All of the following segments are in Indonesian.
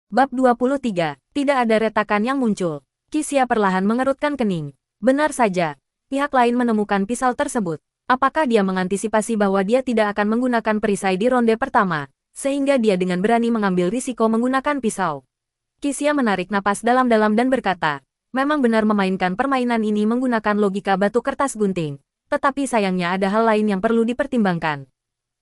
Bab 23. Tidak ada retakan yang muncul. Qixia perlahan mengerutkan kening. Benar saja. Pihak lain menemukan pisau tersebut. Apakah dia mengantisipasi bahwa dia tidak akan menggunakan perisai di ronde pertama, sehingga dia dengan berani mengambil risiko menggunakan pisau? Qixia menarik napas dalam-dalam dan berkata, memang benar memainkan permainan ini menggunakan logika batu kertas gunting. Tetapi sayangnya ada hal lain yang perlu dipertimbangkan.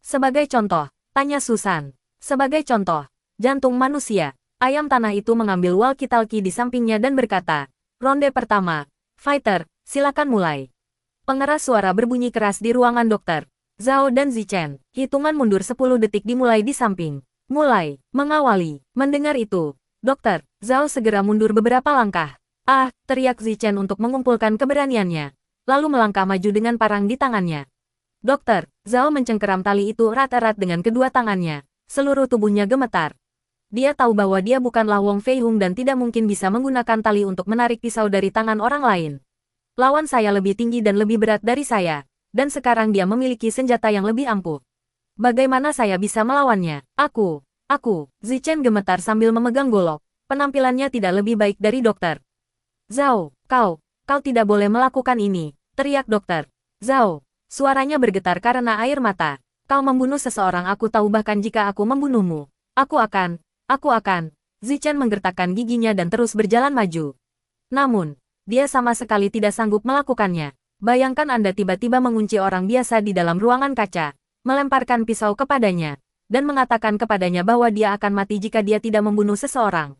Sebagai contoh, tanya Susan. Sebagai contoh, jantung manusia. Ayam tanah itu mengambil walkie-talkie di sampingnya dan berkata, ronde pertama, fighter, silakan mulai. Pengeras suara berbunyi keras di ruangan dokter. Zhao dan Zichen, hitungan mundur 10 detik dimulai di samping. Mulai, mengawali. Mendengar itu, dokter, Zhao segera mundur beberapa langkah. Ah, teriak Zichen untuk mengumpulkan keberaniannya. Lalu melangkah maju dengan parang di tangannya. Dokter, Zhao mencengkeram tali itu erat-erat dengan kedua tangannya. Seluruh tubuhnya gemetar. Dia tahu bahwa dia bukanlah Wong Fei Hung dan tidak mungkin bisa menggunakan tali untuk menarik pisau dari tangan orang lain. Lawan saya lebih tinggi dan lebih berat dari saya, dan sekarang dia memiliki senjata yang lebih ampuh. Bagaimana saya bisa melawannya? Aku, Zichen gemetar sambil memegang golok. Penampilannya tidak lebih baik dari dokter. Zhao, kau tidak boleh melakukan ini, teriak dokter. Zhao, suaranya bergetar karena air mata. Kau membunuh seseorang, aku tahu, bahkan jika aku membunuhmu. Aku akan. Zichen menggertakkan giginya dan terus berjalan maju. Namun, dia sama sekali tidak sanggup melakukannya. Bayangkan Anda tiba-tiba mengunci orang biasa di dalam ruangan kaca, melemparkan pisau kepadanya, dan mengatakan kepadanya bahwa dia akan mati jika dia tidak membunuh seseorang.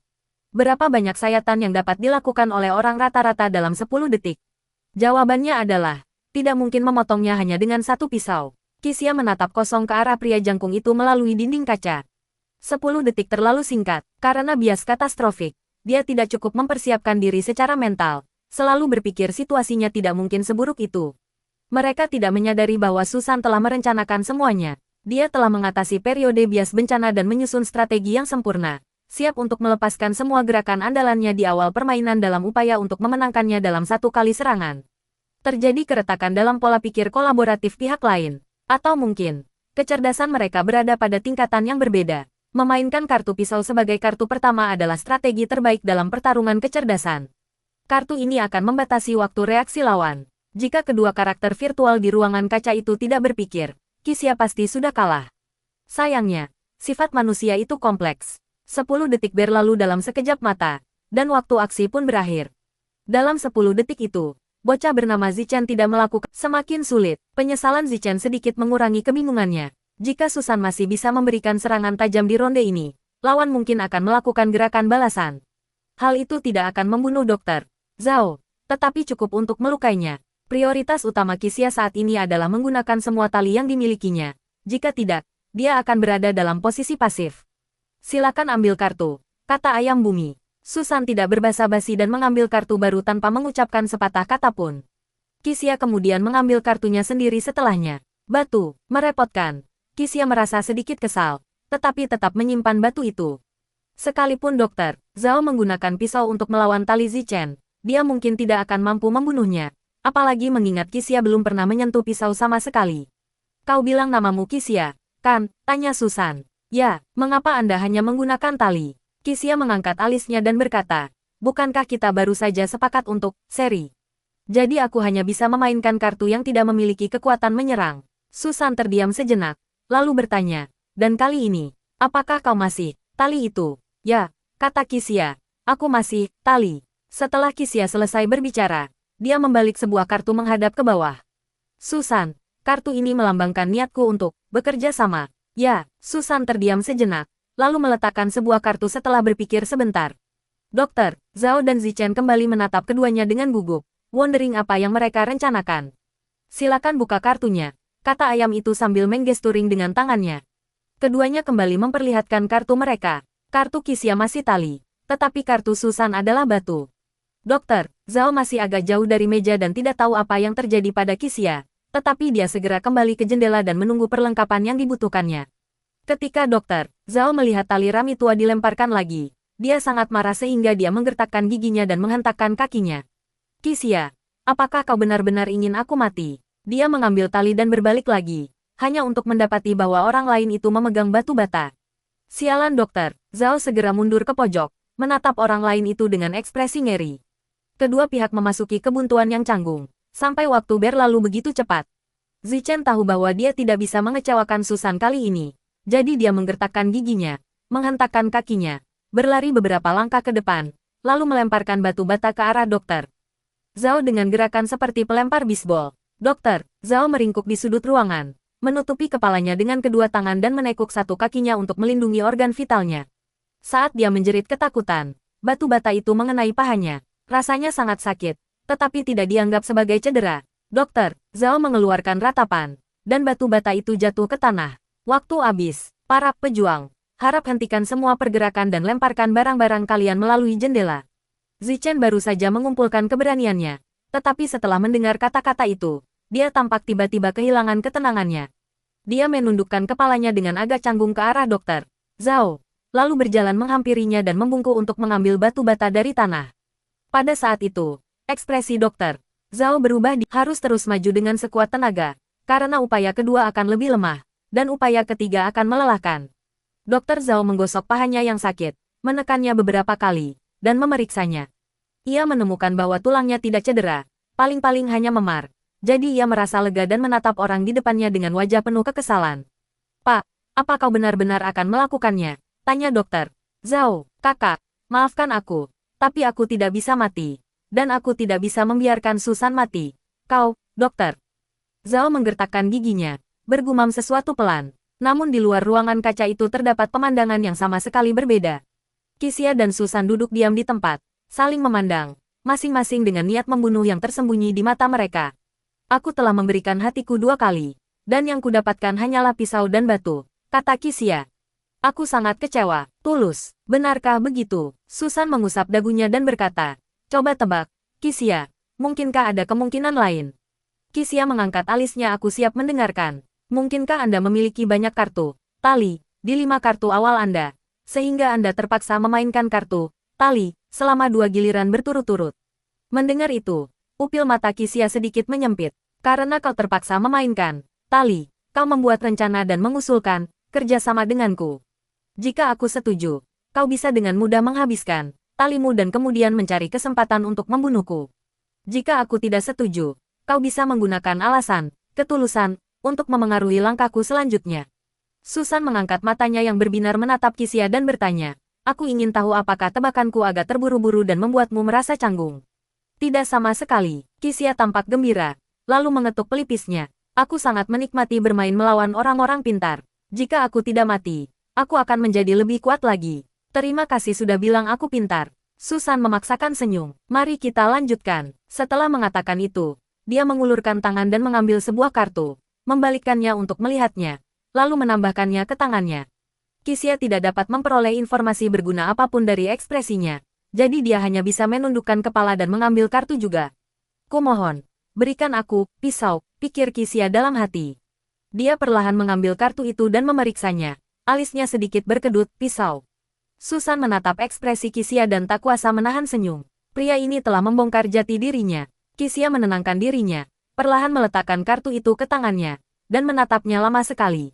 Berapa banyak sayatan yang dapat dilakukan oleh orang rata-rata dalam 10 detik? Jawabannya adalah, tidak mungkin memotongnya hanya dengan satu pisau. Qixia menatap kosong ke arah pria jangkung itu melalui dinding kaca. 10 detik terlalu singkat, karena bias katastrofik. Dia tidak cukup mempersiapkan diri secara mental, selalu berpikir situasinya tidak mungkin seburuk itu. Mereka tidak menyadari bahwa Susan telah merencanakan semuanya. Dia telah mengatasi periode bias bencana dan menyusun strategi yang sempurna, siap untuk melepaskan semua gerakan andalannya di awal permainan dalam upaya untuk memenangkannya dalam satu kali serangan. Terjadi keretakan dalam pola pikir kolaboratif pihak lain, atau mungkin, kecerdasan mereka berada pada tingkatan yang berbeda. Memainkan kartu pisau sebagai kartu pertama adalah strategi terbaik dalam pertarungan kecerdasan. Kartu ini akan membatasi waktu reaksi lawan. Jika kedua karakter virtual di ruangan kaca itu tidak berpikir, Qixia pasti sudah kalah. Sayangnya, sifat manusia itu kompleks. 10 detik berlalu dalam sekejap mata, dan waktu aksi pun berakhir. Dalam 10 detik itu, bocah bernama Zichen tidak melakukan semakin sulit. Penyesalan Zichen sedikit mengurangi kebingungannya. Jika Susan masih bisa memberikan serangan tajam di ronde ini, lawan mungkin akan melakukan gerakan balasan. Hal itu tidak akan membunuh dokter Zhao, tetapi cukup untuk melukainya. Prioritas utama Qixia saat ini adalah menggunakan semua tali yang dimilikinya. Jika tidak, dia akan berada dalam posisi pasif. Silakan ambil kartu, kata ayam bumi. Susan tidak berbasa-basi dan mengambil kartu baru tanpa mengucapkan sepatah kata pun. Qixia kemudian mengambil kartunya sendiri setelahnya. Batu, merepotkan. Qixia merasa sedikit kesal, tetapi tetap menyimpan batu itu. Sekalipun dokter Zhao menggunakan pisau untuk melawan tali Zichen, dia mungkin tidak akan mampu membunuhnya, apalagi mengingat Qixia belum pernah menyentuh pisau sama sekali. Kau bilang namamu Qixia, kan? Tanya Susan. Ya, mengapa Anda hanya menggunakan tali? Qixia mengangkat alisnya dan berkata, bukankah kita baru saja sepakat untuk seri? Jadi aku hanya bisa memainkan kartu yang tidak memiliki kekuatan menyerang. Susan terdiam sejenak, lalu bertanya, dan kali ini, apakah kau masih tali itu? Ya, kata Qixia, aku masih tali. Setelah Qixia selesai berbicara, dia membalik sebuah kartu menghadap ke bawah. Susan, kartu ini melambangkan niatku untuk bekerja sama. Ya, Susan terdiam sejenak, lalu meletakkan sebuah kartu setelah berpikir sebentar. Dokter Zhao dan Zichen kembali menatap keduanya dengan gugup, wondering apa yang mereka rencanakan. Silakan buka kartunya, kata ayam itu sambil menggesturing dengan tangannya. Keduanya kembali memperlihatkan kartu mereka. Kartu Qixia masih tali, tetapi kartu Susan adalah batu. Dokter Zhao masih agak jauh dari meja dan tidak tahu apa yang terjadi pada Qixia, tetapi dia segera kembali ke jendela dan menunggu perlengkapan yang dibutuhkannya. Ketika dokter Zhao melihat tali rami tua dilemparkan lagi, dia sangat marah sehingga dia menggertakkan giginya dan menghentakkan kakinya. Qixia, apakah kau benar-benar ingin aku mati? Dia mengambil tali dan berbalik lagi, hanya untuk mendapati bahwa orang lain itu memegang batu bata. Sialan dokter Zhao segera mundur ke pojok, menatap orang lain itu dengan ekspresi ngeri. Kedua pihak memasuki kebuntuan yang canggung, sampai waktu berlalu begitu cepat. Zichen tahu bahwa dia tidak bisa mengecewakan Susan kali ini, jadi dia menggertakkan giginya, menghentakkan kakinya, berlari beberapa langkah ke depan, lalu melemparkan batu bata ke arah dokter. Zhao dengan gerakan seperti pelempar bisbol. Dokter, Zhao meringkuk di sudut ruangan, menutupi kepalanya dengan kedua tangan dan menekuk satu kakinya untuk melindungi organ vitalnya. Saat dia menjerit ketakutan, batu bata itu mengenai pahanya. Rasanya sangat sakit, tetapi tidak dianggap sebagai cedera. Dokter, Zhao mengeluarkan ratapan, dan batu bata itu jatuh ke tanah. Waktu habis, para pejuang. Harap hentikan semua pergerakan dan lemparkan barang-barang kalian melalui jendela. Zichen baru saja mengumpulkan keberaniannya, tetapi setelah mendengar kata-kata itu, dia tampak tiba-tiba kehilangan ketenangannya. Dia menundukkan kepalanya dengan agak canggung ke arah dokter Zhao, lalu berjalan menghampirinya dan membungkuk untuk mengambil batu bata dari tanah. Pada saat itu, ekspresi dokter Zhao berubah. Harus terus maju dengan sekuat tenaga, karena upaya kedua akan lebih lemah, dan upaya ketiga akan melelahkan. Dokter Zhao menggosok pahanya yang sakit, menekannya beberapa kali, dan memeriksanya. Ia menemukan bahwa tulangnya tidak cedera, paling-paling hanya memar. Jadi ia merasa lega dan menatap orang di depannya dengan wajah penuh kekesalan. "Pak, apa kau benar-benar akan melakukannya?" tanya dokter Zhao. "Kakak, maafkan aku, tapi aku tidak bisa mati. Dan aku tidak bisa membiarkan Susan mati." "Kau, dokter." Zhao menggertakkan giginya, bergumam sesuatu pelan. Namun di luar ruangan kaca itu terdapat pemandangan yang sama sekali berbeda. Qixia dan Susan duduk diam di tempat, saling memandang, masing-masing dengan niat membunuh yang tersembunyi di mata mereka. "Aku telah memberikan hatiku 2 kali, dan yang kudapatkan hanyalah pisau dan batu," kata Qixia. "Aku sangat kecewa, tulus. Benarkah begitu?" Susan mengusap dagunya dan berkata, "Coba tebak, Qixia, mungkinkah ada kemungkinan lain?" Qixia mengangkat alisnya. "Aku siap mendengarkan. Mungkinkah Anda memiliki banyak kartu tali di 5 kartu awal Anda, sehingga Anda terpaksa memainkan kartu tali selama 2 giliran berturut-turut?" Mendengar itu, pupil mata Qixia sedikit menyempit. "Karena kau terpaksa memainkan tali, kau membuat rencana dan mengusulkan kerjasama denganku. Jika aku setuju, kau bisa dengan mudah menghabiskan talimu dan kemudian mencari kesempatan untuk membunuhku. Jika aku tidak setuju, kau bisa menggunakan alasan ketulusan untuk memengaruhi langkahku selanjutnya." Susan mengangkat matanya yang berbinar menatap Qixia dan bertanya, "Aku ingin tahu apakah tebakanku agak terburu-buru dan membuatmu merasa canggung?" "Tidak sama sekali." Qixia tampak gembira, lalu mengetuk pelipisnya. "Aku sangat menikmati bermain melawan orang-orang pintar. Jika aku tidak mati, aku akan menjadi lebih kuat lagi. Terima kasih sudah bilang aku pintar." Susan memaksakan senyum. "Mari kita lanjutkan." Setelah mengatakan itu, dia mengulurkan tangan dan mengambil sebuah kartu, membalikkannya untuk melihatnya, lalu menambahkannya ke tangannya. Qixia tidak dapat memperoleh informasi berguna apapun dari ekspresinya, jadi dia hanya bisa menundukkan kepala dan mengambil kartu juga. "Kumohon, berikan aku pisau," pikir Qixia dalam hati. Dia perlahan mengambil kartu itu dan memeriksanya. Alisnya sedikit berkedut. "Pisau." Susan menatap ekspresi Qixia dan tak kuasa menahan senyum. Pria ini telah membongkar jati dirinya. Qixia menenangkan dirinya, perlahan meletakkan kartu itu ke tangannya, dan menatapnya lama sekali.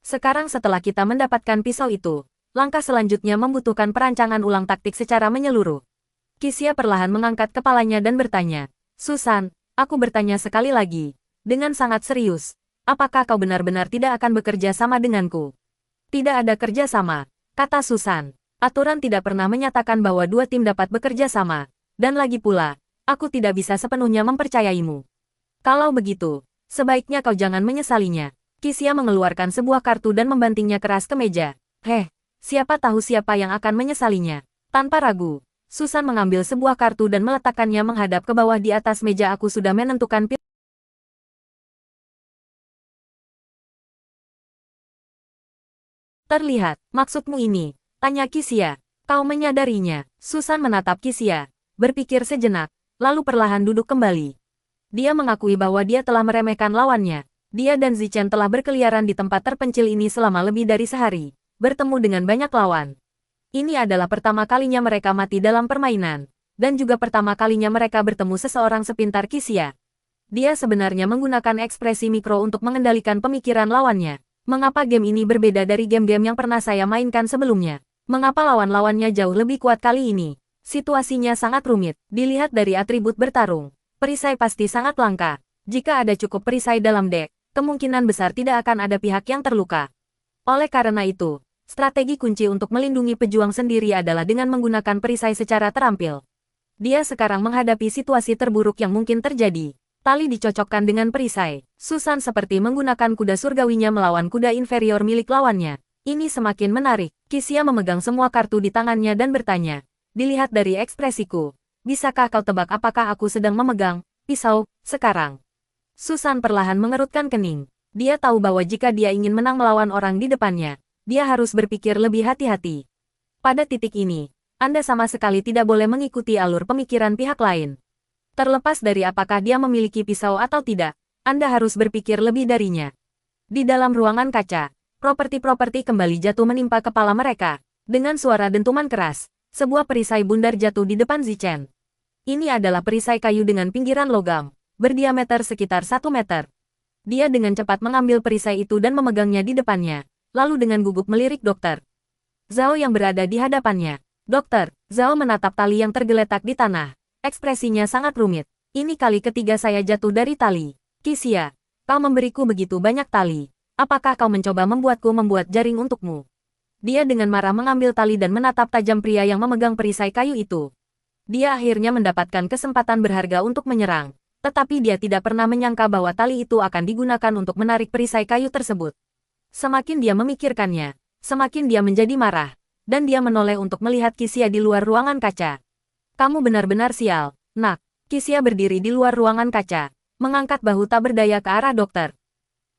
"Sekarang setelah kita mendapatkan pisau itu, langkah selanjutnya membutuhkan perancangan ulang taktik secara menyeluruh." Qixia perlahan mengangkat kepalanya dan bertanya, "Susan, aku bertanya sekali lagi, dengan sangat serius, apakah kau benar-benar tidak akan bekerja sama denganku?" "Tidak ada kerja sama," kata Susan. "Aturan tidak pernah menyatakan bahwa 2 tim dapat bekerja sama, dan lagi pula, aku tidak bisa sepenuhnya mempercayaimu. Kalau begitu, sebaiknya kau jangan menyesalinya." Qixia mengeluarkan sebuah kartu dan membantingnya keras ke meja. Siapa tahu siapa yang akan menyesalinya." Tanpa ragu, Susan mengambil sebuah kartu dan meletakkannya menghadap ke bawah di atas meja. "Aku sudah menentukan pilihan." "Terlihat, maksudmu ini?" tanya Qixia. "Kau menyadarinya?" Susan menatap Qixia, berpikir sejenak, lalu perlahan duduk kembali. Dia mengakui bahwa dia telah meremehkan lawannya. Dia dan Zichen telah berkeliaran di tempat terpencil ini selama lebih dari sehari, bertemu dengan banyak lawan. Ini adalah pertama kalinya mereka mati dalam permainan, dan juga pertama kalinya mereka bertemu seseorang sepintar Qixia. Dia sebenarnya menggunakan ekspresi mikro untuk mengendalikan pemikiran lawannya. "Mengapa game ini berbeda dari game-game yang pernah saya mainkan sebelumnya?" Mengapa lawan-lawannya jauh lebih kuat kali ini? Situasinya sangat rumit. Dilihat dari atribut bertarung, perisai pasti sangat langka. Jika ada cukup perisai dalam deck, kemungkinan besar tidak akan ada pihak yang terluka. Oleh karena itu, strategi kunci untuk melindungi pejuang sendiri adalah dengan menggunakan perisai secara terampil. Dia sekarang menghadapi situasi terburuk yang mungkin terjadi. Tali dicocokkan dengan perisai. Susan seperti menggunakan kuda surgawinya melawan kuda inferior milik lawannya. Ini semakin menarik. Kisia memegang semua kartu di tangannya dan bertanya. Dilihat dari ekspresiku, bisakah kau tebak apakah aku sedang memegang pisau sekarang? Susan perlahan mengerutkan kening. Dia tahu bahwa jika dia ingin menang melawan orang di depannya, dia harus berpikir lebih hati-hati. Pada titik ini, Anda sama sekali tidak boleh mengikuti alur pemikiran pihak lain. Terlepas dari apakah dia memiliki pisau atau tidak, Anda harus berpikir lebih darinya. Di dalam ruangan kaca, properti-properti kembali jatuh menimpa kepala mereka. Dengan suara dentuman keras, sebuah perisai bundar jatuh di depan Zichen. Ini adalah perisai kayu dengan pinggiran logam, berdiameter sekitar 1 meter. Dia dengan cepat mengambil perisai itu dan memegangnya di depannya, lalu dengan gugup melirik dokter Zhao yang berada di hadapannya. Dokter Zhao menatap tali yang tergeletak di tanah. Ekspresinya sangat rumit. Ini kali ketiga saya jatuh dari tali. Kisia, kau memberiku begitu banyak tali. Apakah kau mencoba membuatku membuat jaring untukmu? Dia dengan marah mengambil tali dan menatap tajam pria yang memegang perisai kayu itu. Dia akhirnya mendapatkan kesempatan berharga untuk menyerang. Tetapi dia tidak pernah menyangka bahwa tali itu akan digunakan untuk menarik perisai kayu tersebut. Semakin dia memikirkannya, semakin dia menjadi marah. Dan dia menoleh untuk melihat Kisia di luar ruangan kaca. Kamu benar-benar sial, nak. Kisia berdiri di luar ruangan kaca, mengangkat bahu tak berdaya ke arah dokter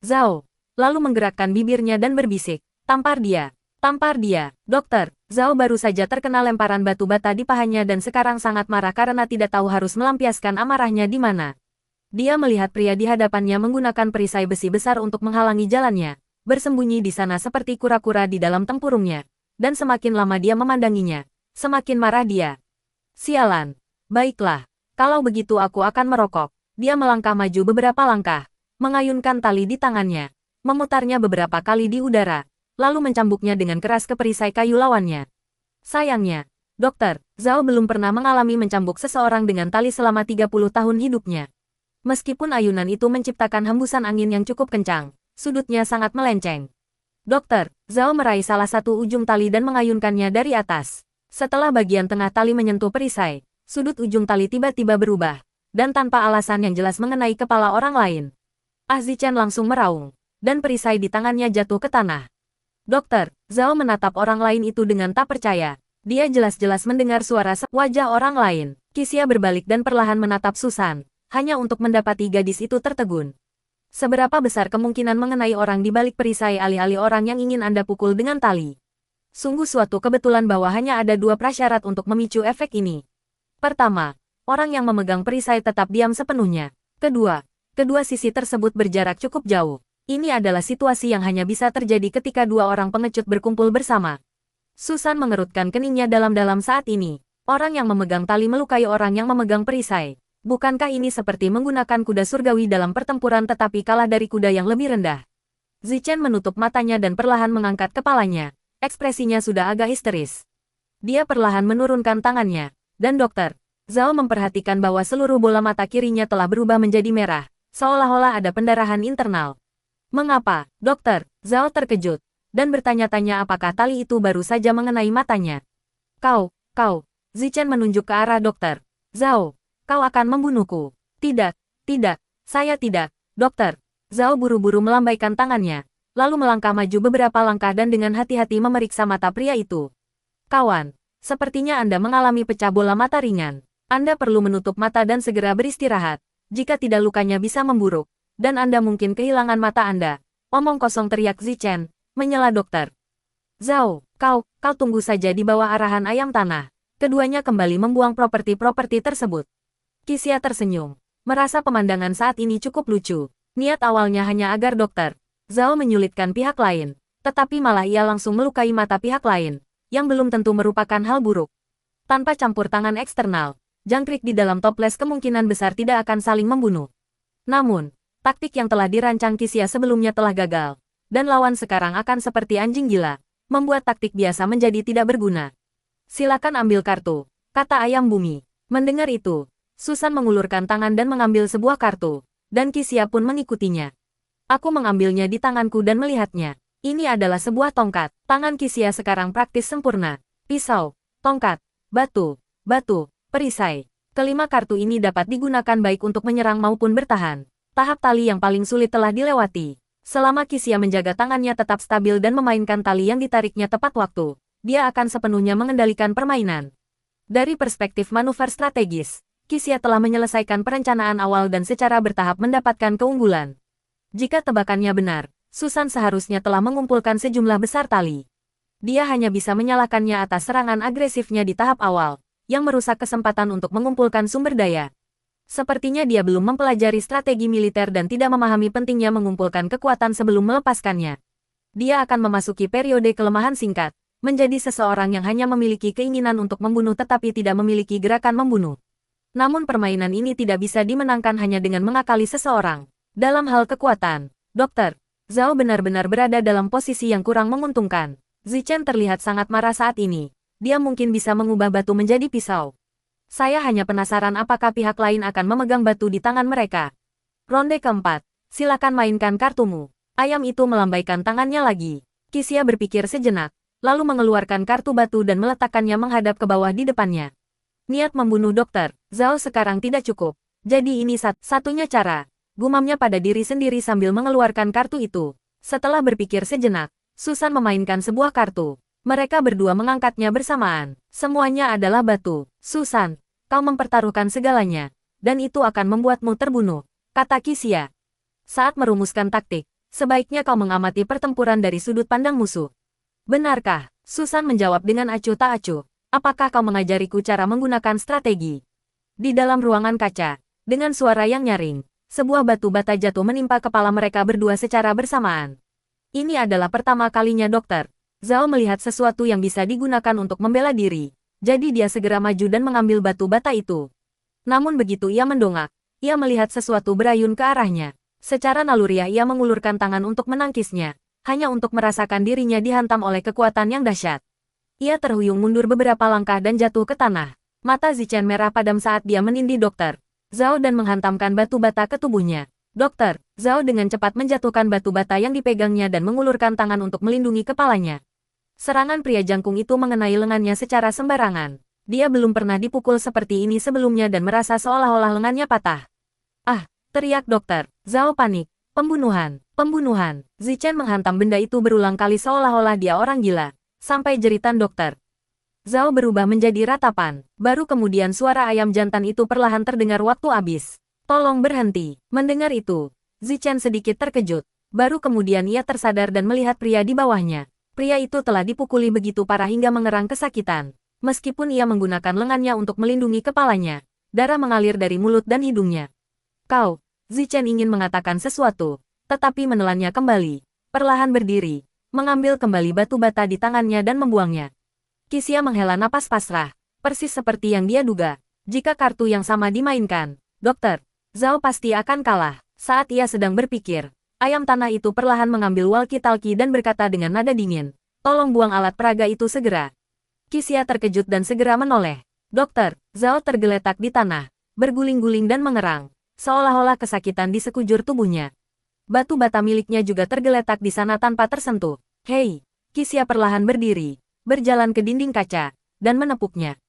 Zhao, lalu menggerakkan bibirnya dan berbisik, tampar dia, tampar dia. Dokter Zhao baru saja terkena lemparan batu bata di pahanya dan sekarang sangat marah karena tidak tahu harus melampiaskan amarahnya di mana. Dia melihat pria di hadapannya menggunakan perisai besi besar untuk menghalangi jalannya, bersembunyi di sana seperti kura-kura di dalam tempurungnya, dan semakin lama dia memandanginya, semakin marah dia. Sialan. Baiklah. Kalau begitu aku akan merokok. Dia melangkah maju beberapa langkah, mengayunkan tali di tangannya, memutarnya beberapa kali di udara, lalu mencambuknya dengan keras ke perisai kayu lawannya. Sayangnya, Dokter Zhao belum pernah mengalami mencambuk seseorang dengan tali selama 30 tahun hidupnya. Meskipun ayunan itu menciptakan hembusan angin yang cukup kencang, sudutnya sangat melenceng. Dokter Zhao meraih salah satu ujung tali dan mengayunkannya dari atas. Setelah bagian tengah tali menyentuh perisai, sudut ujung tali tiba-tiba berubah, dan tanpa alasan yang jelas mengenai kepala orang lain. Zichen langsung meraung, dan perisai di tangannya jatuh ke tanah. Dokter Zhao menatap orang lain itu dengan tak percaya. Dia jelas-jelas mendengar suara wajah orang lain. Kisia berbalik dan perlahan menatap Susan, hanya untuk mendapati gadis itu tertegun. Seberapa besar kemungkinan mengenai orang di balik perisai alih-alih orang yang ingin Anda pukul dengan tali? Sungguh suatu kebetulan bahwa hanya ada dua prasyarat untuk memicu efek ini. Pertama, orang yang memegang perisai tetap diam sepenuhnya. Kedua sisi tersebut berjarak cukup jauh. Ini adalah situasi yang hanya bisa terjadi ketika dua orang pengecut berkumpul bersama. Susan mengerutkan keningnya dalam-dalam saat ini. Orang yang memegang tali melukai orang yang memegang perisai. Bukankah ini seperti menggunakan kuda surgawi dalam pertempuran tetapi kalah dari kuda yang lebih rendah? Zichen menutup matanya dan perlahan mengangkat kepalanya. Ekspresinya sudah agak histeris. Dia perlahan menurunkan tangannya, dan Dokter Zhao memperhatikan bahwa seluruh bola mata kirinya telah berubah menjadi merah, seolah-olah ada pendarahan internal. Mengapa? Dokter Zhao terkejut, dan bertanya-tanya apakah tali itu baru saja mengenai matanya. Kau, Zichen menunjuk ke arah Dokter Zhao, kau akan membunuhku. Tidak, saya tidak. Dokter Zhao buru-buru melambaikan tangannya, lalu melangkah maju beberapa langkah dan dengan hati-hati memeriksa mata pria itu. Kawan, sepertinya Anda mengalami pecah bola mata ringan. Anda perlu menutup mata dan segera beristirahat. Jika tidak lukanya bisa memburuk, dan Anda mungkin kehilangan mata Anda. Omong kosong teriak Zichen, menyela Dokter Zhao, kau tunggu saja di bawah arahan ayam tanah. Keduanya kembali membuang properti-properti tersebut. Kisia tersenyum, merasa pemandangan saat ini cukup lucu. Niat awalnya hanya agar Dokter Zhao menyulitkan pihak lain, tetapi malah ia langsung melukai mata pihak lain, yang belum tentu merupakan hal buruk. Tanpa campur tangan eksternal, jangkrik di dalam toples kemungkinan besar tidak akan saling membunuh. Namun, taktik yang telah dirancang Kisia sebelumnya telah gagal, dan lawan sekarang akan seperti anjing gila. membuat taktik biasa menjadi tidak berguna. Silakan ambil kartu, kata ayam bumi. Mendengar itu, Susan mengulurkan tangan dan mengambil sebuah kartu, dan Kisia pun mengikutinya. Aku mengambilnya di tanganku dan melihatnya. Ini adalah sebuah tongkat. Tangan Kisia sekarang praktis sempurna. Pisau, tongkat, batu, perisai. Kelima kartu ini dapat digunakan baik untuk menyerang maupun bertahan. Tahap tali yang paling sulit telah dilewati. Selama Kisia menjaga tangannya tetap stabil dan memainkan tali yang ditariknya tepat waktu, dia akan sepenuhnya mengendalikan permainan. Dari perspektif manuver strategis, Kisia telah menyelesaikan perencanaan awal dan secara bertahap mendapatkan keunggulan. Jika tebakannya benar, Susan seharusnya telah mengumpulkan sejumlah besar tali. Dia hanya bisa menyalahkannya atas serangan agresifnya di tahap awal, yang merusak kesempatan untuk mengumpulkan sumber daya. Sepertinya dia belum mempelajari strategi militer dan tidak memahami pentingnya mengumpulkan kekuatan sebelum melepaskannya. Dia akan memasuki periode kelemahan singkat, menjadi seseorang yang hanya memiliki keinginan untuk membunuh tetapi tidak memiliki gerakan membunuh. Namun permainan ini tidak bisa dimenangkan hanya dengan mengakali seseorang. Dalam hal kekuatan, Dr. Zhao benar-benar berada dalam posisi yang kurang menguntungkan. Zichen terlihat sangat marah saat ini. Dia mungkin bisa mengubah batu menjadi pisau. Saya hanya penasaran apakah pihak lain akan memegang batu di tangan mereka. Ronde keempat, silakan mainkan kartumu. Ayam itu melambaikan tangannya lagi. Kisia berpikir sejenak, lalu mengeluarkan kartu batu dan meletakkannya menghadap ke bawah di depannya. Niat membunuh Dr. Zhao sekarang tidak cukup. Jadi ini satunya cara. Gumamnya pada diri sendiri sambil mengeluarkan kartu itu. Setelah berpikir sejenak, Susan memainkan sebuah kartu. Mereka berdua mengangkatnya bersamaan. Semuanya adalah batu. Susan, kau mempertaruhkan segalanya. Dan itu akan membuatmu terbunuh, kata Kisia. Saat merumuskan taktik, sebaiknya kau mengamati pertempuran dari sudut pandang musuh. Benarkah? Susan menjawab dengan acuh tak acuh. Apakah kau mengajariku cara menggunakan strategi? Di dalam ruangan kaca, dengan suara yang nyaring, sebuah batu bata jatuh menimpa kepala mereka berdua secara bersamaan. Ini adalah pertama kalinya Dr. Zhao melihat sesuatu yang bisa digunakan untuk membela diri. Jadi dia segera maju dan mengambil batu bata itu. Namun begitu ia mendongak, ia melihat sesuatu berayun ke arahnya. Secara naluriah ia mengulurkan tangan untuk menangkisnya, hanya untuk merasakan dirinya dihantam oleh kekuatan yang dahsyat. Ia terhuyung mundur beberapa langkah dan jatuh ke tanah. Mata Zichen merah padam saat dia menindih Dr. Zhao dan menghantamkan batu bata ke tubuhnya. Dr. Zhao dengan cepat menjatuhkan batu bata yang dipegangnya dan mengulurkan tangan untuk melindungi kepalanya. Serangan pria jangkung itu mengenai lengannya secara sembarangan. Dia belum pernah dipukul seperti ini sebelumnya dan merasa seolah-olah lengannya patah. Ah, teriak Dr. Zhao panik. Pembunuhan, pembunuhan. Zichen menghantam benda itu berulang kali seolah-olah dia orang gila. Sampai jeritan Dr. Zhao berubah menjadi ratapan. Baru kemudian suara ayam jantan itu perlahan terdengar waktu habis. Tolong berhenti. Mendengar itu, Zichen sedikit terkejut. Baru kemudian ia tersadar dan melihat pria di bawahnya. Pria itu telah dipukuli begitu parah hingga mengerang kesakitan. Meskipun ia menggunakan lengannya untuk melindungi kepalanya, darah mengalir dari mulut dan hidungnya. Kau, Zichen ingin mengatakan sesuatu, tetapi menelannya kembali. Perlahan berdiri, mengambil kembali batu bata di tangannya dan membuangnya. Kisia menghela napas pasrah, persis seperti yang dia duga. Jika kartu yang sama dimainkan, Dr. Zhao pasti akan kalah. Saat ia sedang berpikir, ayam tanah itu perlahan mengambil walkie-talkie dan berkata dengan nada dingin, "Tolong buang alat peraga itu segera." Kisia terkejut dan segera menoleh. Dr. Zhao tergeletak di tanah, berguling-guling dan mengerang, seolah-olah kesakitan di sekujur tubuhnya. Batu bata miliknya juga tergeletak di sana tanpa tersentuh. Hei, Kisia perlahan berdiri, berjalan ke dinding kaca, dan menepuknya.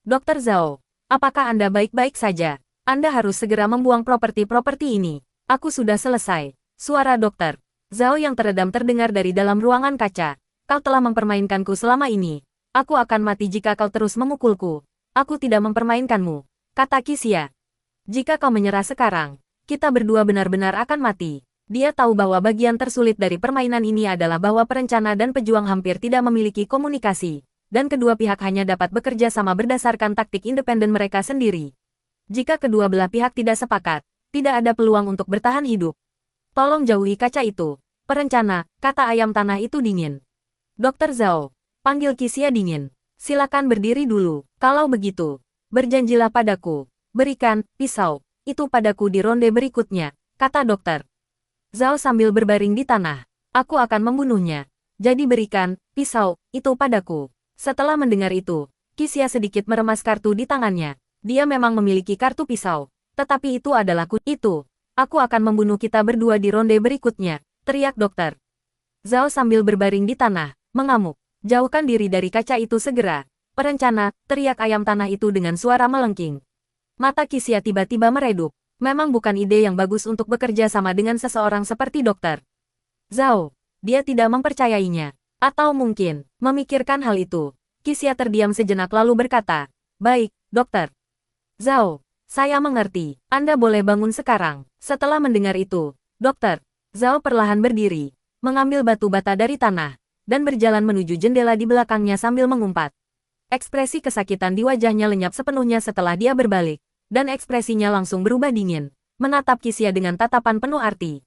Dr. Zhao, apakah Anda baik-baik saja? Anda harus segera membuang properti-properti ini. Aku sudah selesai. Suara Dr. Zhao yang teredam terdengar dari dalam ruangan kaca. Kau telah mempermainkanku selama ini. Aku akan mati jika kau terus memukulku. Aku tidak mempermainkanmu, kata Kisia. Jika kau menyerah sekarang, kita berdua benar-benar akan mati. Dia tahu bahwa bagian tersulit dari permainan ini adalah bahwa perencana dan pejuang hampir tidak memiliki komunikasi, dan kedua pihak hanya dapat bekerja sama berdasarkan taktik independen mereka sendiri. Jika kedua belah pihak tidak sepakat, tidak ada peluang untuk bertahan hidup. Tolong jauhi kaca itu, perencana, kata ayam tanah itu dingin. Dr. Zhao, panggil Kisia dingin. Silakan berdiri dulu. Kalau begitu, berjanjilah padaku. Berikan pisau itu padaku di ronde berikutnya, kata dokter. Zhao sambil berbaring di tanah. Aku akan membunuhnya. Jadi berikan pisau itu padaku. Setelah mendengar itu, Qixia sedikit meremas kartu di tangannya. Dia memang memiliki kartu pisau. Tetapi itu adalah itu. Aku akan membunuh kita berdua di ronde berikutnya, teriak dokter. Zhao sambil berbaring di tanah, mengamuk. Jauhkan diri dari kaca itu segera. Perencana, teriak ayam tanah itu dengan suara melengking. Mata Qixia tiba-tiba meredup. Memang bukan ide yang bagus untuk bekerja sama dengan seseorang seperti dokter. Zhao, dia tidak mempercayainya. Atau mungkin, memikirkan hal itu. Qixia terdiam sejenak lalu berkata, baik, dokter. Zhao, saya mengerti. Anda boleh bangun sekarang. Setelah mendengar itu, dokter, Zhao perlahan berdiri, mengambil batu bata dari tanah, dan berjalan menuju jendela di belakangnya sambil mengumpat. Ekspresi kesakitan di wajahnya lenyap sepenuhnya setelah dia berbalik, dan ekspresinya langsung berubah dingin, menatap Qixia dengan tatapan penuh arti.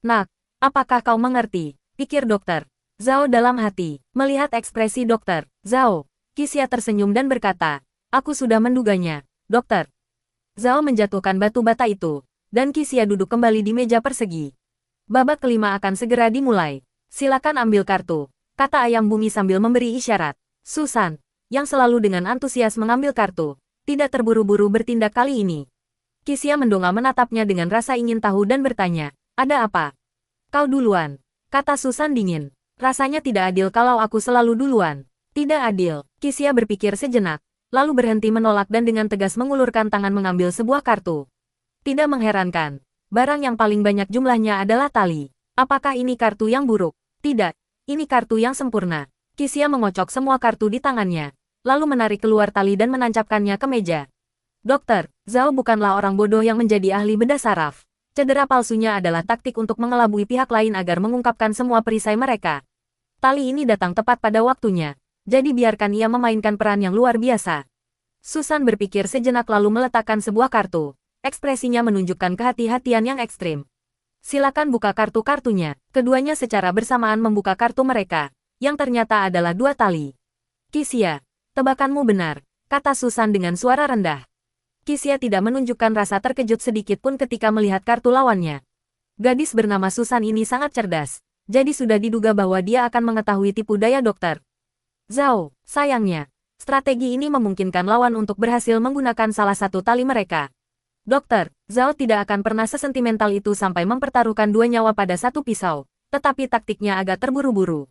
Nak, apakah kau mengerti? Pikir dokter. Zhao dalam hati, melihat ekspresi dokter. Zhao, Qixia tersenyum dan berkata, aku sudah menduganya, dokter. Zhao menjatuhkan batu bata itu, dan Qixia duduk kembali di meja persegi. Babak kelima akan segera dimulai. Silakan ambil kartu, kata ayam bumi sambil memberi isyarat. Susan, yang selalu dengan antusias mengambil kartu, tidak terburu-buru bertindak kali ini. Qixia mendongak menatapnya dengan rasa ingin tahu dan bertanya, ada apa? Kau duluan, kata Susan dingin. Rasanya tidak adil kalau aku selalu duluan. Tidak adil, Qixia berpikir sejenak, lalu berhenti menolak dan dengan tegas mengulurkan tangan mengambil sebuah kartu. Tidak mengherankan, barang yang paling banyak jumlahnya adalah tali. Apakah ini kartu yang buruk? Tidak, ini kartu yang sempurna. Qixia mengocok semua kartu di tangannya, lalu menarik keluar tali dan menancapkannya ke meja. Dokter, Zhao bukanlah orang bodoh yang menjadi ahli bedah saraf. Cedera palsunya adalah taktik untuk mengelabui pihak lain agar mengungkapkan semua perisai mereka. Tali ini datang tepat pada waktunya, jadi biarkan ia memainkan peran yang luar biasa. Susan berpikir sejenak lalu meletakkan sebuah kartu. Ekspresinya menunjukkan kehati-hatian yang ekstrim. Silakan buka kartu-kartunya. Keduanya secara bersamaan membuka kartu mereka, yang ternyata adalah 2 tali. Qixia, tebakanmu benar, kata Susan dengan suara rendah. Qixia tidak menunjukkan rasa terkejut sedikit pun ketika melihat kartu lawannya. Gadis bernama Susan ini sangat cerdas, jadi sudah diduga bahwa dia akan mengetahui tipu daya dokter. Zhao, sayangnya, strategi ini memungkinkan lawan untuk berhasil menggunakan salah satu tali mereka. Dokter, Zhao tidak akan pernah sesentimental itu sampai mempertaruhkan 2 nyawa pada satu pisau, tetapi taktiknya agak terburu-buru.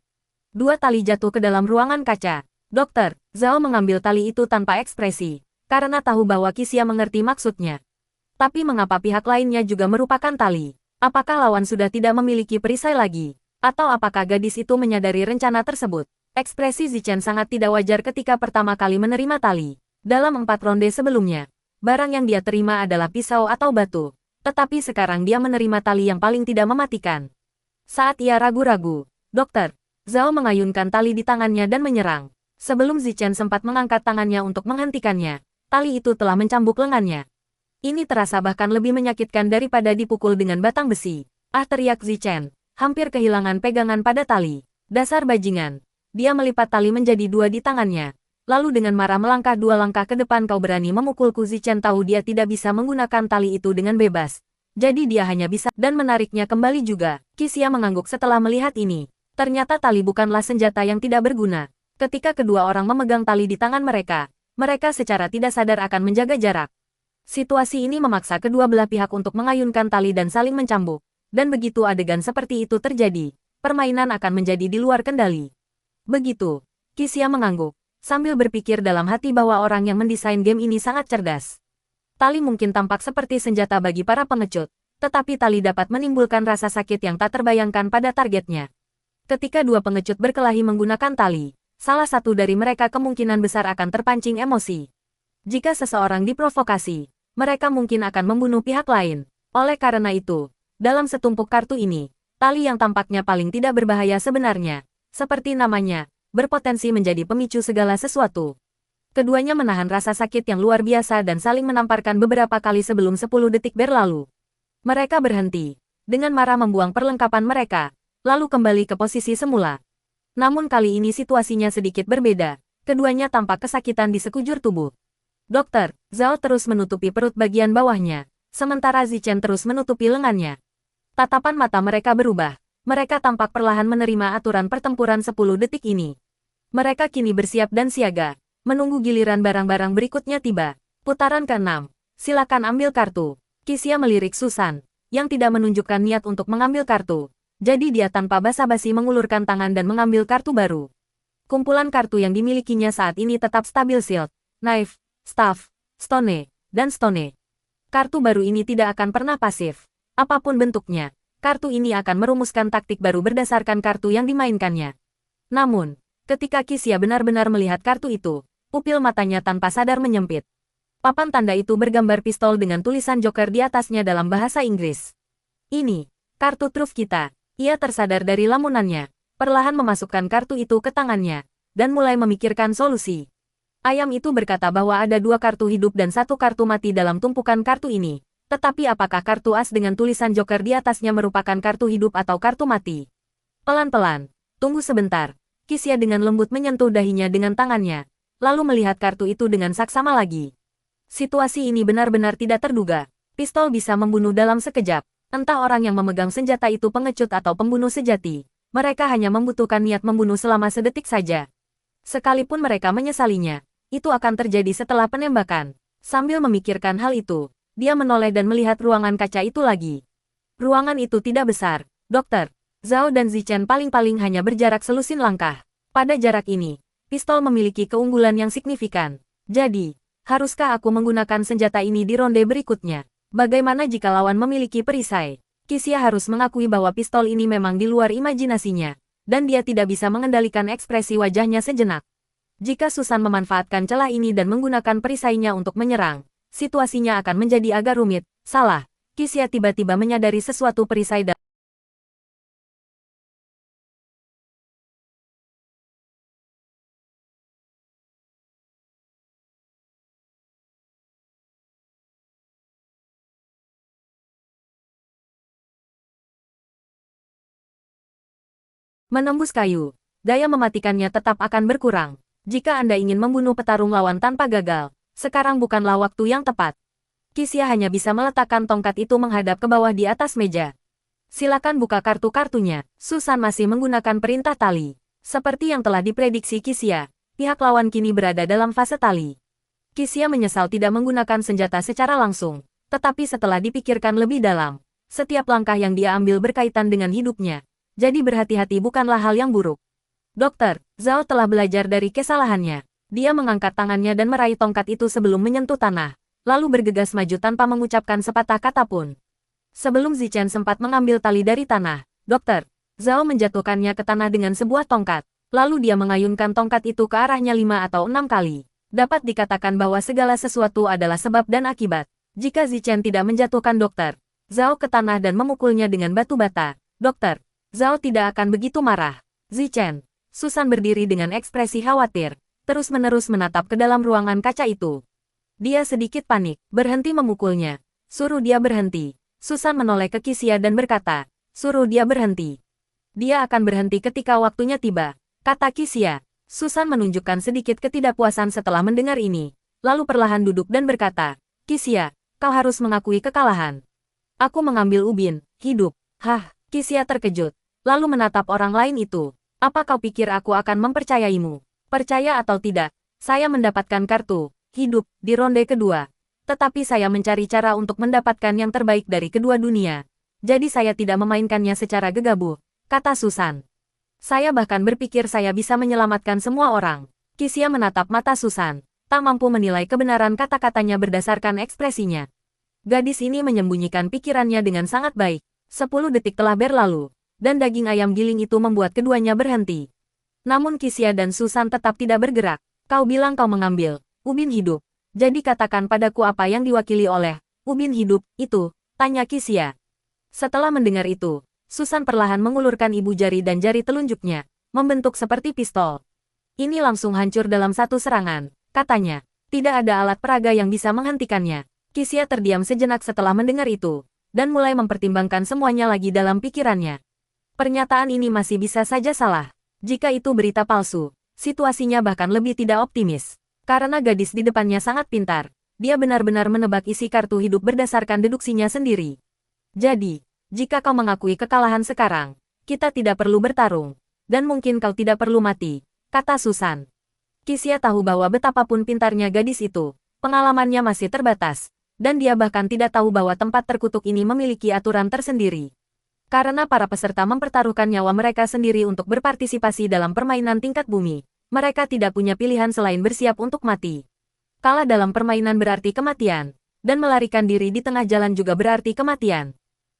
2 tali jatuh ke dalam ruangan kaca. Dokter, Zhao mengambil tali itu tanpa ekspresi, karena tahu bahwa Qixia mengerti maksudnya. Tapi mengapa pihak lainnya juga merupakan tali? Apakah lawan sudah tidak memiliki perisai lagi? Atau apakah gadis itu menyadari rencana tersebut? Ekspresi Zichen sangat tidak wajar ketika pertama kali menerima tali. Dalam 4 ronde sebelumnya, barang yang dia terima adalah pisau atau batu. Tetapi sekarang dia menerima tali yang paling tidak mematikan. Saat ia ragu-ragu, dokter, Zhao mengayunkan tali di tangannya dan menyerang. Sebelum Zichen sempat mengangkat tangannya untuk menghentikannya, tali itu telah mencambuk lengannya. Ini terasa bahkan lebih menyakitkan daripada dipukul dengan batang besi. Ah, teriak Zichen, hampir kehilangan pegangan pada tali. Dasar bajingan. Dia melipat tali menjadi 2 di tangannya. Lalu dengan marah melangkah 2 langkah ke depan. Kau berani memukulku? Zichen tahu dia tidak bisa menggunakan tali itu dengan bebas. Jadi dia hanya bisa dan menariknya kembali juga. Qixia mengangguk setelah melihat ini. Ternyata tali bukanlah senjata yang tidak berguna. Ketika kedua orang memegang tali di tangan mereka, mereka secara tidak sadar akan menjaga jarak. Situasi ini memaksa kedua belah pihak untuk mengayunkan tali dan saling mencambuk. Dan begitu adegan seperti itu terjadi, permainan akan menjadi di luar kendali. Begitu, Qixia mengangguk, sambil berpikir dalam hati bahwa orang yang mendesain game ini sangat cerdas. Tali mungkin tampak seperti senjata bagi para pengecut, tetapi tali dapat menimbulkan rasa sakit yang tak terbayangkan pada targetnya. Ketika 2 pengecut berkelahi menggunakan tali, salah satu dari mereka kemungkinan besar akan terpancing emosi. Jika seseorang diprovokasi, mereka mungkin akan membunuh pihak lain. Oleh karena itu, dalam setumpuk kartu ini, tali yang tampaknya paling tidak berbahaya sebenarnya, seperti namanya, berpotensi menjadi pemicu segala sesuatu. Keduanya menahan rasa sakit yang luar biasa dan saling menamparkan beberapa kali sebelum 10 detik berlalu. Mereka berhenti, dengan marah membuang perlengkapan mereka, lalu kembali ke posisi semula. Namun kali ini situasinya sedikit berbeda, keduanya tampak kesakitan di sekujur tubuh. Dokter, Zhao terus menutupi perut bagian bawahnya, sementara Zichen terus menutupi lengannya. Tatapan mata mereka berubah, Mereka tampak perlahan menerima aturan pertempuran 10 detik ini. Mereka kini bersiap dan siaga, menunggu giliran barang-barang berikutnya tiba. Putaran ke-6. Silakan ambil kartu. Kisia melirik Susan, yang tidak menunjukkan niat untuk mengambil kartu. Jadi dia tanpa basa-basi mengulurkan tangan dan mengambil kartu baru. Kumpulan kartu yang dimilikinya saat ini tetap stabil shield, knife, staff, stone, dan stone. Kartu baru ini tidak akan pernah pasif. Apapun bentuknya, kartu ini akan merumuskan taktik baru berdasarkan kartu yang dimainkannya. Namun, ketika Kisia benar-benar melihat kartu itu, pupil matanya tanpa sadar menyempit. Papan tanda itu bergambar pistol dengan tulisan Joker di atasnya dalam bahasa Inggris. Ini, kartu truf kita. Ia tersadar dari lamunannya, perlahan memasukkan kartu itu ke tangannya, dan mulai memikirkan solusi. Ayam itu berkata bahwa ada 2 kartu hidup dan 1 kartu mati dalam tumpukan kartu ini. Tetapi apakah kartu as dengan tulisan Joker di atasnya merupakan kartu hidup atau kartu mati? Pelan-pelan, tunggu sebentar. Kisia dengan lembut menyentuh dahinya dengan tangannya, lalu melihat kartu itu dengan saksama lagi. Situasi ini benar-benar tidak terduga. Pistol bisa membunuh dalam sekejap. Entah orang yang memegang senjata itu pengecut atau pembunuh sejati. Mereka hanya membutuhkan niat membunuh selama sedetik saja. Sekalipun mereka menyesalinya, itu akan terjadi setelah penembakan. Sambil memikirkan hal itu, dia menoleh dan melihat ruangan kaca itu lagi. Ruangan itu tidak besar, dokter. Zhao dan Zichen paling-paling hanya berjarak selusin langkah. Pada jarak ini, pistol memiliki keunggulan yang signifikan. Jadi, haruskah aku menggunakan senjata ini di ronde berikutnya? Bagaimana jika lawan memiliki perisai? Kisia harus mengakui bahwa pistol ini memang di luar imajinasinya, dan dia tidak bisa mengendalikan ekspresi wajahnya sejenak. Jika Susan memanfaatkan celah ini dan menggunakan perisainya untuk menyerang, situasinya akan menjadi agak rumit. Salah, Kisia tiba-tiba menyadari sesuatu perisai dan menembus kayu. Daya mematikannya tetap akan berkurang. Jika Anda ingin membunuh petarung lawan tanpa gagal, sekarang bukanlah waktu yang tepat. Kisia hanya bisa meletakkan tongkat itu menghadap ke bawah di atas meja. Silakan buka kartu-kartunya. Susan masih menggunakan perintah tali. Seperti yang telah diprediksi Kisia, pihak lawan kini berada dalam fase tali. Kisia menyesal tidak menggunakan senjata secara langsung, tetapi setelah dipikirkan lebih dalam, setiap langkah yang dia ambil berkaitan dengan hidupnya. Jadi berhati-hati bukanlah hal yang buruk. Dokter, Zhao telah belajar dari kesalahannya. Dia mengangkat tangannya dan meraih tongkat itu sebelum menyentuh tanah, lalu bergegas maju tanpa mengucapkan sepatah kata pun. Sebelum Zichen sempat mengambil tali dari tanah, Dokter, Zhao menjatuhkannya ke tanah dengan sebuah tongkat. Lalu dia mengayunkan tongkat itu ke arahnya 5 atau 6 kali. Dapat dikatakan bahwa segala sesuatu adalah sebab dan akibat. Jika Zichen tidak menjatuhkan Dokter Zhao ke tanah dan memukulnya dengan batu bata, Dokter Zhao tidak akan begitu marah. Zichen, Susan berdiri dengan ekspresi khawatir, terus-menerus menatap ke dalam ruangan kaca itu. Dia sedikit panik, berhenti memukulnya. Suruh dia berhenti. Susan menoleh ke Kisia dan berkata, suruh dia berhenti. Dia akan berhenti ketika waktunya tiba, kata Kisia. Susan menunjukkan sedikit ketidakpuasan setelah mendengar ini, lalu perlahan duduk dan berkata, Kisia, kau harus mengakui kekalahan. Aku mengambil ubin, hidup. Hah, Kisia terkejut, lalu menatap orang lain itu. Apa kau pikir aku akan mempercayaimu? Percaya atau tidak, saya mendapatkan kartu hidup di ronde kedua. Tetapi saya mencari cara untuk mendapatkan yang terbaik dari kedua dunia. Jadi saya tidak memainkannya secara gegabah, kata Susan. Saya bahkan berpikir saya bisa menyelamatkan semua orang. Kisia menatap mata Susan, tak mampu menilai kebenaran kata-katanya berdasarkan ekspresinya. Gadis ini menyembunyikan pikirannya dengan sangat baik. 10 detik telah berlalu, dan daging ayam giling itu membuat keduanya berhenti. Namun Kisia dan Susan tetap tidak bergerak. Kau bilang kau mengambil ubin hidup. Jadi katakan padaku apa yang diwakili oleh ubin hidup itu, tanya Kisia. Setelah mendengar itu, Susan perlahan mengulurkan ibu jari dan jari telunjuknya, membentuk seperti pistol. Ini langsung hancur dalam satu serangan, katanya. Tidak ada alat peraga yang bisa menghentikannya. Kisia terdiam sejenak setelah mendengar itu, dan mulai mempertimbangkan semuanya lagi dalam pikirannya. Pernyataan ini masih bisa saja salah. Jika itu berita palsu, situasinya bahkan lebih tidak optimis. Karena gadis di depannya sangat pintar, dia benar-benar menebak isi kartu hidup berdasarkan deduksinya sendiri. Jadi, jika kau mengakui kekalahan sekarang, Kita tidak perlu bertarung. Dan mungkin kau tidak perlu mati, kata Susan. Qixia tahu bahwa betapapun pintarnya gadis itu, pengalamannya masih terbatas. Dan dia bahkan tidak tahu bahwa tempat terkutuk ini memiliki aturan tersendiri. Karena para peserta mempertaruhkan nyawa mereka sendiri untuk berpartisipasi dalam permainan tingkat bumi, mereka tidak punya pilihan selain bersiap untuk mati. Kalah dalam permainan berarti kematian, dan melarikan diri di tengah jalan juga berarti kematian.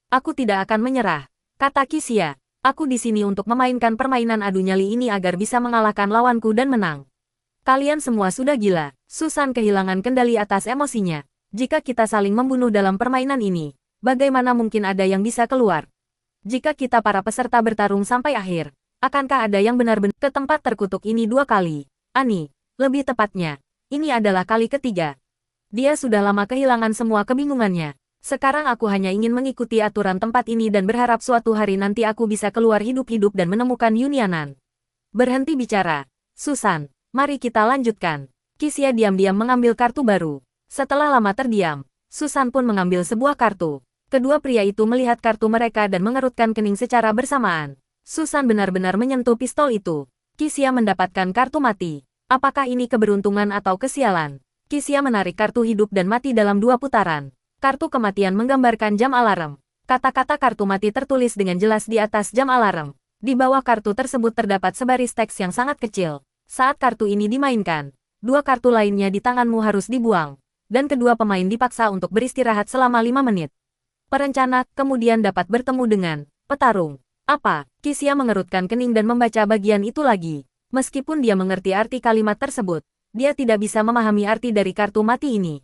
Aku tidak akan menyerah, kata Qixia. Aku di sini untuk memainkan permainan adu nyali ini agar bisa mengalahkan lawanku dan menang. Kalian semua sudah gila. Susan kehilangan kendali atas emosinya. Jika kita saling membunuh dalam permainan ini, bagaimana mungkin ada yang bisa keluar? Jika kita para peserta bertarung sampai akhir, akankah ada yang benar-benar ke tempat terkutuk ini 2 kali? Ani, lebih tepatnya, ini adalah kali ketiga. Dia sudah lama kehilangan semua kebingungannya. Sekarang aku hanya ingin mengikuti aturan tempat ini dan berharap suatu hari nanti aku bisa keluar hidup-hidup dan menemukan Yunyanan. Berhenti bicara. Susan, mari kita lanjutkan. Qixia diam-diam mengambil kartu baru. Setelah lama terdiam, Susan pun mengambil sebuah kartu. Kedua pria itu melihat kartu mereka dan mengerutkan kening secara bersamaan. Susan benar-benar menyentuh pistol itu. Qixia mendapatkan kartu mati. Apakah ini keberuntungan atau kesialan? Qixia menarik kartu hidup dan mati dalam 2 putaran. Kartu kematian menggambarkan jam alarm. Kata-kata kartu mati tertulis dengan jelas di atas jam alarm. Di bawah kartu tersebut terdapat sebaris teks yang sangat kecil. Saat kartu ini dimainkan, 2 kartu lainnya di tanganmu harus dibuang. Dan kedua pemain dipaksa untuk beristirahat selama 5 menit. Perencana kemudian dapat bertemu dengan petarung. Apa? Qixia mengerutkan kening dan membaca bagian itu lagi. Meskipun dia mengerti arti kalimat tersebut, dia tidak bisa memahami arti dari kartu mati ini.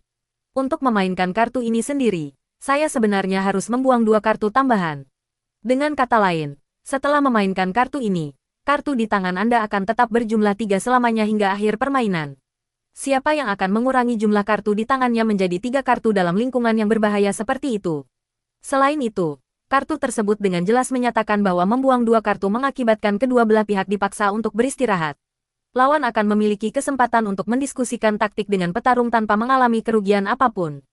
Untuk memainkan kartu ini sendiri, saya sebenarnya harus membuang 2 kartu tambahan. Dengan kata lain, setelah memainkan kartu ini, kartu di tangan Anda akan tetap berjumlah 3 selamanya hingga akhir permainan. Siapa yang akan mengurangi jumlah kartu di tangannya menjadi 3 kartu dalam lingkungan yang berbahaya seperti itu? Selain itu, kartu tersebut dengan jelas menyatakan bahwa membuang 2 kartu mengakibatkan kedua belah pihak dipaksa untuk beristirahat. Lawan akan memiliki kesempatan untuk mendiskusikan taktik dengan petarung tanpa mengalami kerugian apapun.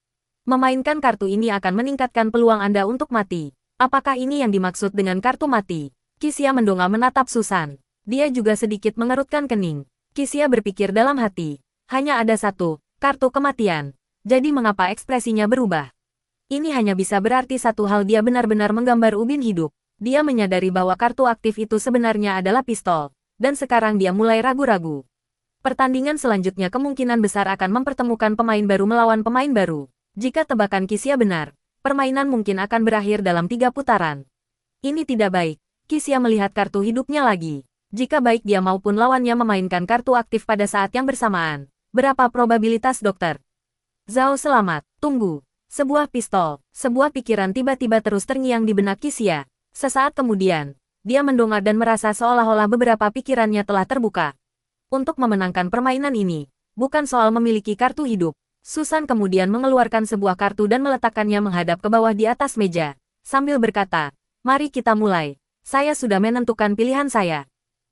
Memainkan kartu ini akan meningkatkan peluang Anda untuk mati. Apakah ini yang dimaksud dengan kartu mati? Qixia mendongak menatap Susan. Dia juga sedikit mengerutkan kening. Qixia berpikir dalam hati. Hanya ada 1, kartu kematian. Jadi mengapa ekspresinya berubah? Ini hanya bisa berarti satu hal, dia benar-benar menggambar ubin hidup. Dia menyadari bahwa kartu aktif itu sebenarnya adalah pistol. Dan sekarang dia mulai ragu-ragu. Pertandingan selanjutnya kemungkinan besar akan mempertemukan pemain baru melawan pemain baru. Jika tebakan Qixia benar, permainan mungkin akan berakhir dalam 3 putaran. Ini tidak baik. Qixia melihat kartu hidupnya lagi. Jika baik dia maupun lawannya memainkan kartu aktif pada saat yang bersamaan, berapa probabilitas dokter? Zhao selamat, tunggu. Sebuah pistol, sebuah pikiran tiba-tiba terus terngiang di benak Qixia. Sesaat kemudian, dia mendongak dan merasa seolah-olah beberapa pikirannya telah terbuka. Untuk memenangkan permainan ini, bukan soal memiliki kartu hidup. Susan kemudian mengeluarkan sebuah kartu dan meletakkannya menghadap ke bawah di atas meja, sambil berkata, "Mari kita mulai. Saya sudah menentukan pilihan saya."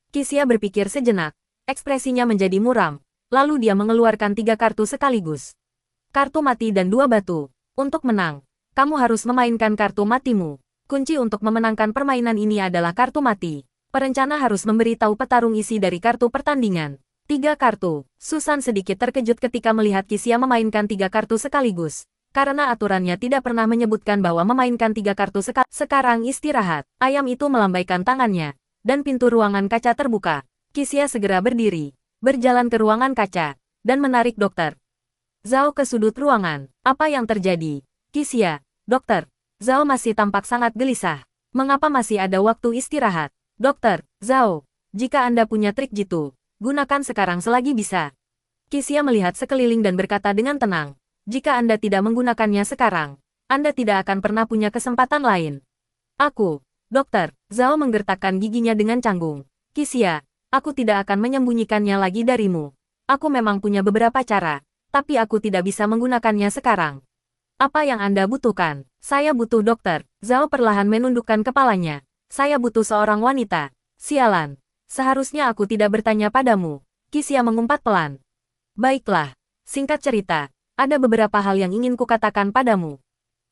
Qixia berpikir sejenak, ekspresinya menjadi muram, lalu dia mengeluarkan 3 kartu sekaligus. Kartu mati dan 2 batu. Untuk menang, kamu harus memainkan kartu matimu. Kunci untuk memenangkan permainan ini adalah kartu mati. Perencana harus memberitahu petarung isi dari kartu pertandingan. 3 kartu. Susan sedikit terkejut ketika melihat Qixia memainkan 3 kartu sekaligus. Karena aturannya tidak pernah menyebutkan bahwa memainkan 3 kartu sekarang istirahat. Ayam itu melambaikan tangannya. Dan pintu ruangan kaca terbuka. Qixia segera berdiri. Berjalan ke ruangan kaca. Dan menarik dokter Zhao ke sudut ruangan. Apa yang terjadi? Qixia, dokter. Zhao masih tampak sangat gelisah. Mengapa masih ada waktu istirahat? Dokter, Zhao, jika Anda punya trik jitu, gunakan sekarang selagi bisa. Qixia melihat sekeliling dan berkata dengan tenang, jika Anda tidak menggunakannya sekarang, Anda tidak akan pernah punya kesempatan lain. Aku, dokter, Zhao menggertakkan giginya dengan canggung. Qixia, aku tidak akan menyembunyikannya lagi darimu. Aku memang punya beberapa cara, tapi aku tidak bisa menggunakannya sekarang. Apa yang Anda butuhkan? Saya butuh dokter. Zhao perlahan menundukkan kepalanya. Saya butuh seorang wanita. Sialan. Seharusnya aku tidak bertanya padamu. Qixia mengumpat pelan. Baiklah. Singkat cerita, ada beberapa hal yang ingin kukatakan padamu.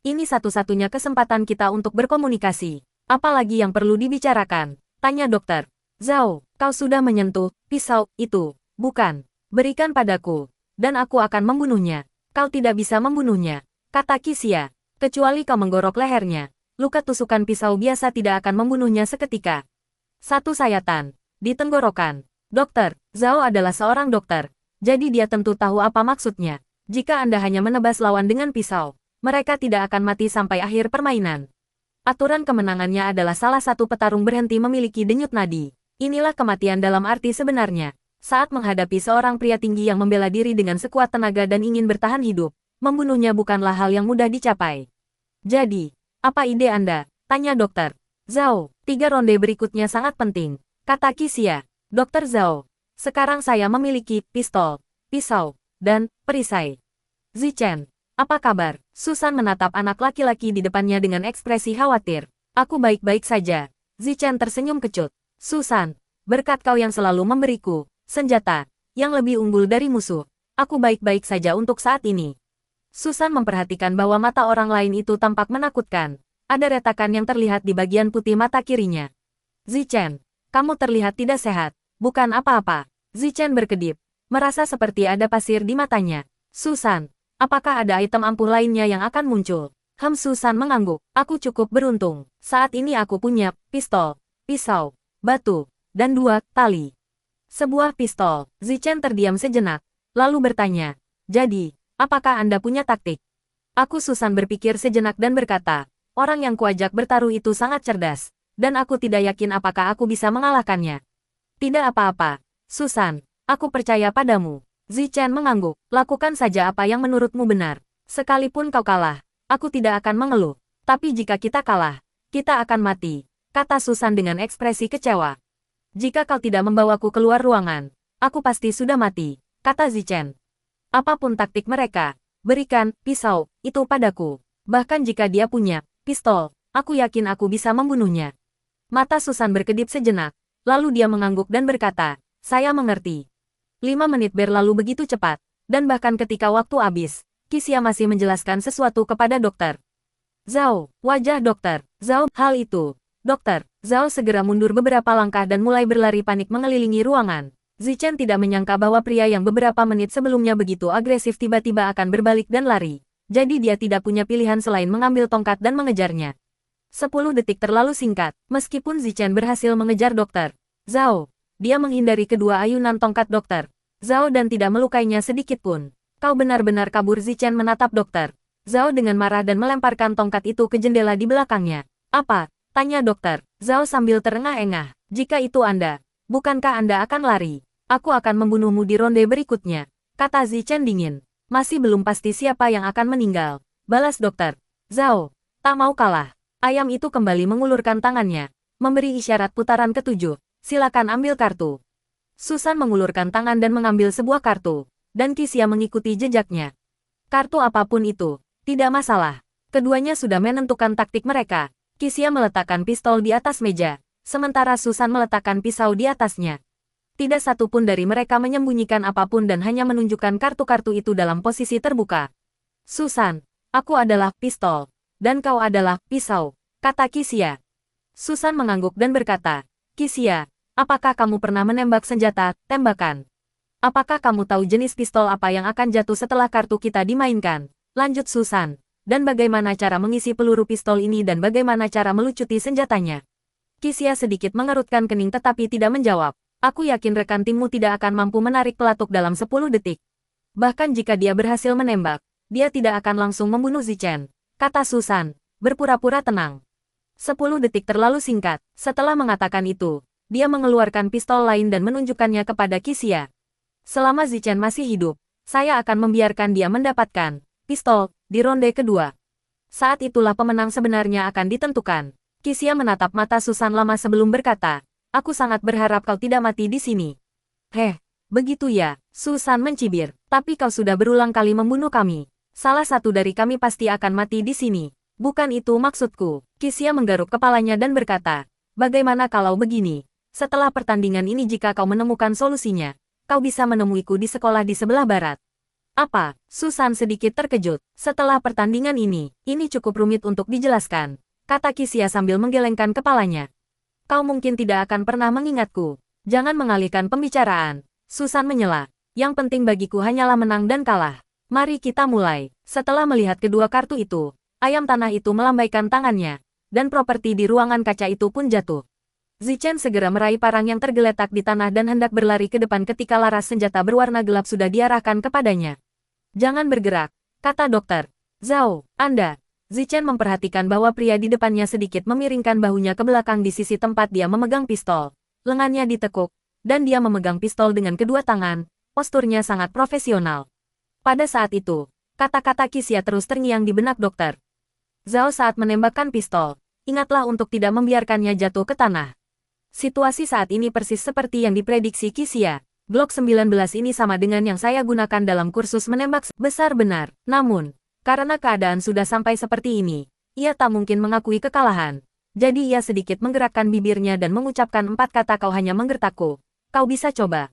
Ini satu-satunya kesempatan kita untuk berkomunikasi. Apalagi yang perlu dibicarakan? Tanya dokter. Zhao, kau sudah menyentuh pisau itu, bukan? Berikan padaku, dan aku akan membunuhnya. Kau tidak bisa membunuhnya, kata Qixia. Kecuali kau menggorok lehernya. Luka tusukan pisau biasa tidak akan membunuhnya seketika. Satu sayatan di tenggorokan. Dokter, Zhao adalah seorang dokter, jadi dia tentu tahu apa maksudnya. Jika Anda hanya menebas lawan dengan pisau, mereka tidak akan mati sampai akhir permainan. Aturan kemenangannya adalah salah satu petarung berhenti memiliki denyut nadi. Inilah kematian dalam arti sebenarnya. Saat menghadapi seorang pria tinggi yang membela diri dengan sekuat tenaga dan ingin bertahan hidup, membunuhnya bukanlah hal yang mudah dicapai. Jadi, apa ide Anda? Tanya dokter. Zhao, 3 ronde berikutnya sangat penting, kata Qixia. Dokter Zhao, sekarang saya memiliki pistol, pisau, dan perisai. Zichen, apa kabar? Susan menatap anak laki-laki di depannya dengan ekspresi khawatir. Aku baik-baik saja. Zichen tersenyum kecut. Susan, berkat kau yang selalu memberiku senjata yang lebih unggul dari musuh, aku baik-baik saja untuk saat ini. Susan memperhatikan bahwa mata orang lain itu tampak menakutkan. Ada retakan yang terlihat di bagian putih mata kirinya. Zichen, kamu terlihat tidak sehat. Bukan apa-apa. Zichen berkedip, merasa seperti ada pasir di matanya. Susan, apakah ada item ampuh lainnya yang akan muncul? Susan mengangguk. Aku cukup beruntung. Saat ini aku punya pistol, pisau, batu, dan 2 tali. Sebuah pistol. Zichen terdiam sejenak, lalu bertanya, jadi, apakah Anda punya taktik? Susan berpikir sejenak dan berkata, orang yang kuajak bertaruh itu sangat cerdas, dan aku tidak yakin apakah aku bisa mengalahkannya. Tidak apa-apa, Susan, aku percaya padamu. Zichen mengangguk, lakukan saja apa yang menurutmu benar. Sekalipun kau kalah, aku tidak akan mengeluh. Tapi jika kita kalah, kita akan mati, kata Susan dengan ekspresi kecewa. Jika kau tidak membawaku keluar ruangan, aku pasti sudah mati, kata Zichen. Apapun taktik mereka, berikan pisau itu padaku. Bahkan jika dia punya pistol, aku yakin aku bisa membunuhnya. Mata Susan berkedip sejenak, lalu dia mengangguk dan berkata, saya mengerti. 5 menit berlalu begitu cepat, dan bahkan ketika waktu habis, Qixia masih menjelaskan sesuatu kepada dokter. Zhao, wajah dokter. Zhao, hal itu. Dokter, Zhao segera mundur beberapa langkah dan mulai berlari panik mengelilingi ruangan. Zichen tidak menyangka bahwa pria yang beberapa menit sebelumnya begitu agresif tiba-tiba akan berbalik dan lari. Jadi dia tidak punya pilihan selain mengambil tongkat dan mengejarnya. 10 detik terlalu singkat, meskipun Zichen berhasil mengejar dokter Zhao, dia menghindari kedua ayunan tongkat dokter Zhao dan tidak melukainya sedikit pun. Kau benar-benar kabur. Zichen menatap dokter Zhao dengan marah dan melemparkan tongkat itu ke jendela di belakangnya. Apa? Tanya dokter Zhao sambil terengah-engah. Jika itu Anda, bukankah Anda akan lari? Aku akan membunuhmu di ronde berikutnya, kata Zichen dingin. Masih belum pasti siapa yang akan meninggal, balas dokter Zhao. Tak mau kalah. Ayam itu kembali mengulurkan tangannya, memberi isyarat putaran ke-7. Silakan ambil kartu. Susan mengulurkan tangan dan mengambil sebuah kartu, dan Qixia mengikuti jejaknya. Kartu apapun itu, tidak masalah. Keduanya sudah menentukan taktik mereka. Qixia meletakkan pistol di atas meja, sementara Susan meletakkan pisau di atasnya. Tidak satu pun dari mereka menyembunyikan apapun dan hanya menunjukkan kartu-kartu itu dalam posisi terbuka. Susan, aku adalah pistol, dan kau adalah pisau, kata Qixia. Susan mengangguk dan berkata, Qixia, apakah kamu pernah menembak senjata tembakan? Apakah kamu tahu jenis pistol apa yang akan jatuh setelah kartu kita dimainkan? Lanjut Susan. Dan bagaimana cara mengisi peluru pistol ini dan bagaimana cara melucuti senjatanya? Qixia sedikit mengerutkan kening tetapi tidak menjawab. Aku yakin rekan timmu tidak akan mampu menarik pelatuk dalam 10 detik. Bahkan jika dia berhasil menembak, dia tidak akan langsung membunuh Zichen, kata Susan, berpura-pura tenang. 10 detik terlalu singkat. Setelah mengatakan itu, dia mengeluarkan pistol lain dan menunjukkannya kepada Qixia. Selama Zichen masih hidup, saya akan membiarkan dia mendapatkan pistol di ronde kedua. Saat itulah pemenang sebenarnya akan ditentukan. Qixia menatap mata Susan lama sebelum berkata, aku sangat berharap kau tidak mati di sini. Heh, begitu ya, Susan mencibir. Tapi kau sudah berulang kali membunuh kami. Salah satu dari kami pasti akan mati di sini. Bukan itu maksudku. Qixia menggaruk kepalanya dan berkata, bagaimana kalau begini? Setelah pertandingan ini jika kau menemukan solusinya, kau bisa menemuiku di sekolah di sebelah barat. Apa? Susan sedikit terkejut. Setelah pertandingan ini cukup rumit untuk dijelaskan. kata Qixia sambil menggelengkan kepalanya. Kau mungkin tidak akan pernah mengingatku. Jangan mengalihkan pembicaraan. Susan menyela. Yang penting bagiku hanyalah menang dan kalah. Mari kita mulai. Setelah melihat kedua kartu itu, ayam tanah itu melambaikan tangannya, dan properti di ruangan kaca itu pun jatuh. Zichen segera meraih parang yang tergeletak di tanah dan hendak berlari ke depan ketika laras senjata berwarna gelap sudah diarahkan kepadanya. Jangan bergerak, kata dokter. Zhao, Anda. Zichen memperhatikan bahwa pria di depannya sedikit memiringkan bahunya ke belakang di sisi tempat dia memegang pistol. Lengannya ditekuk, dan dia memegang pistol dengan kedua tangan, posturnya sangat profesional. Pada saat itu, kata-kata Qixia terus terngiang di benak dokter. Zhao saat menembakkan pistol, ingatlah untuk tidak membiarkannya jatuh ke tanah. Situasi saat ini persis seperti yang diprediksi Qixia. Glock 19 ini sama dengan yang saya gunakan dalam kursus menembak besar benar. Namun, karena keadaan sudah sampai seperti ini, ia tak mungkin mengakui kekalahan. Jadi ia sedikit menggerakkan bibirnya dan mengucapkan 4 kata kau hanya menggertakku. Kau bisa coba.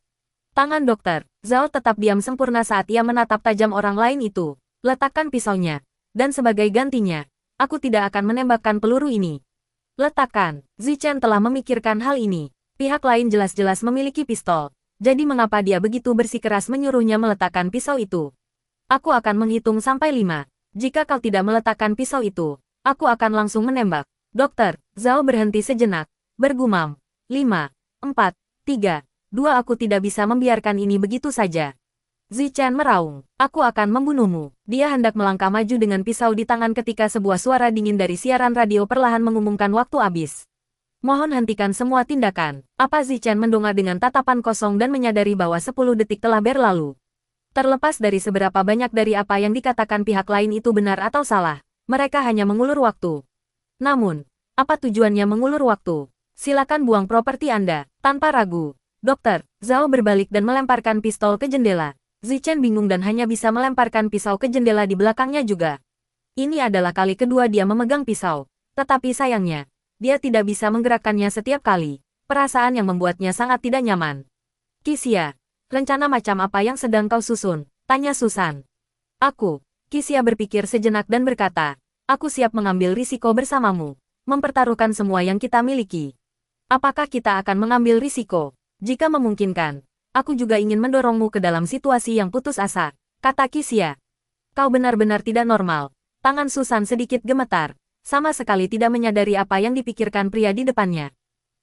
Tangan dokter, Zhao tetap diam sempurna saat ia menatap tajam orang lain itu. Letakkan pisaunya. Dan sebagai gantinya, aku tidak akan menembakkan peluru ini. Letakkan. Zichen telah memikirkan hal ini. Pihak lain jelas-jelas memiliki pistol. Jadi mengapa dia begitu bersikeras menyuruhnya meletakkan pisau itu? Aku akan menghitung sampai 5. Jika kau tidak meletakkan pisau itu, aku akan langsung menembak. Dokter, Zhao berhenti sejenak. Bergumam. 5, 4, 3, 2 aku tidak bisa membiarkan ini begitu saja. Zichen meraung. Aku akan membunuhmu. Dia hendak melangkah maju dengan pisau di tangan ketika sebuah suara dingin dari siaran radio perlahan mengumumkan waktu habis. Mohon hentikan semua tindakan. Apa Zichen mendongak dengan tatapan kosong dan menyadari bahwa 10 detik telah berlalu. Terlepas dari seberapa banyak dari apa yang dikatakan pihak lain itu benar atau salah, mereka hanya mengulur waktu. Namun, apa tujuannya mengulur waktu? Silakan buang properti Anda, tanpa ragu. Dokter, Zhao berbalik dan melemparkan pistol ke jendela. Zichen bingung dan hanya bisa melemparkan pisau ke jendela di belakangnya juga. Ini adalah kali kedua dia memegang pisau. Tetapi sayangnya, dia tidak bisa menggerakkannya setiap kali. Perasaan yang membuatnya sangat tidak nyaman. Qixia. Rencana macam apa yang sedang kau susun? Tanya Susan. Aku. Qixia berpikir sejenak dan berkata, aku siap mengambil risiko bersamamu. Mempertaruhkan semua yang kita miliki. Apakah kita akan mengambil risiko? Jika memungkinkan, aku juga ingin mendorongmu ke dalam situasi yang putus asa, kata Qixia. Kau benar-benar tidak normal. Tangan Susan sedikit gemetar. Sama sekali tidak menyadari apa yang dipikirkan pria di depannya.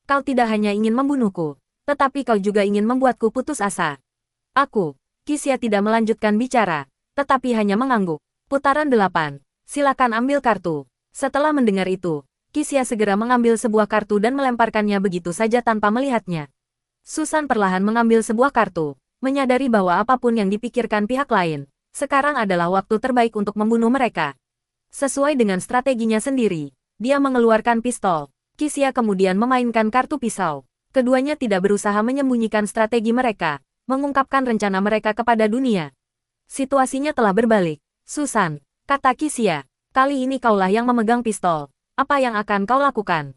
Kau tidak hanya ingin membunuhku, tetapi kau juga ingin membuatku putus asa. Aku. Qixia tidak melanjutkan bicara, tetapi hanya mengangguk. Putaran 8. Silakan ambil kartu. Setelah mendengar itu, Qixia segera mengambil sebuah kartu dan melemparkannya begitu saja tanpa melihatnya. Susan perlahan mengambil sebuah kartu, menyadari bahwa apapun yang dipikirkan pihak lain, sekarang adalah waktu terbaik untuk membunuh mereka. Sesuai dengan strateginya sendiri, dia mengeluarkan pistol. Qixia kemudian memainkan kartu pisau. Keduanya tidak berusaha menyembunyikan strategi mereka, mengungkapkan rencana mereka kepada dunia. Situasinya telah berbalik. Susan, kata Qixia, kali ini kaulah yang memegang pistol. Apa yang akan kau lakukan?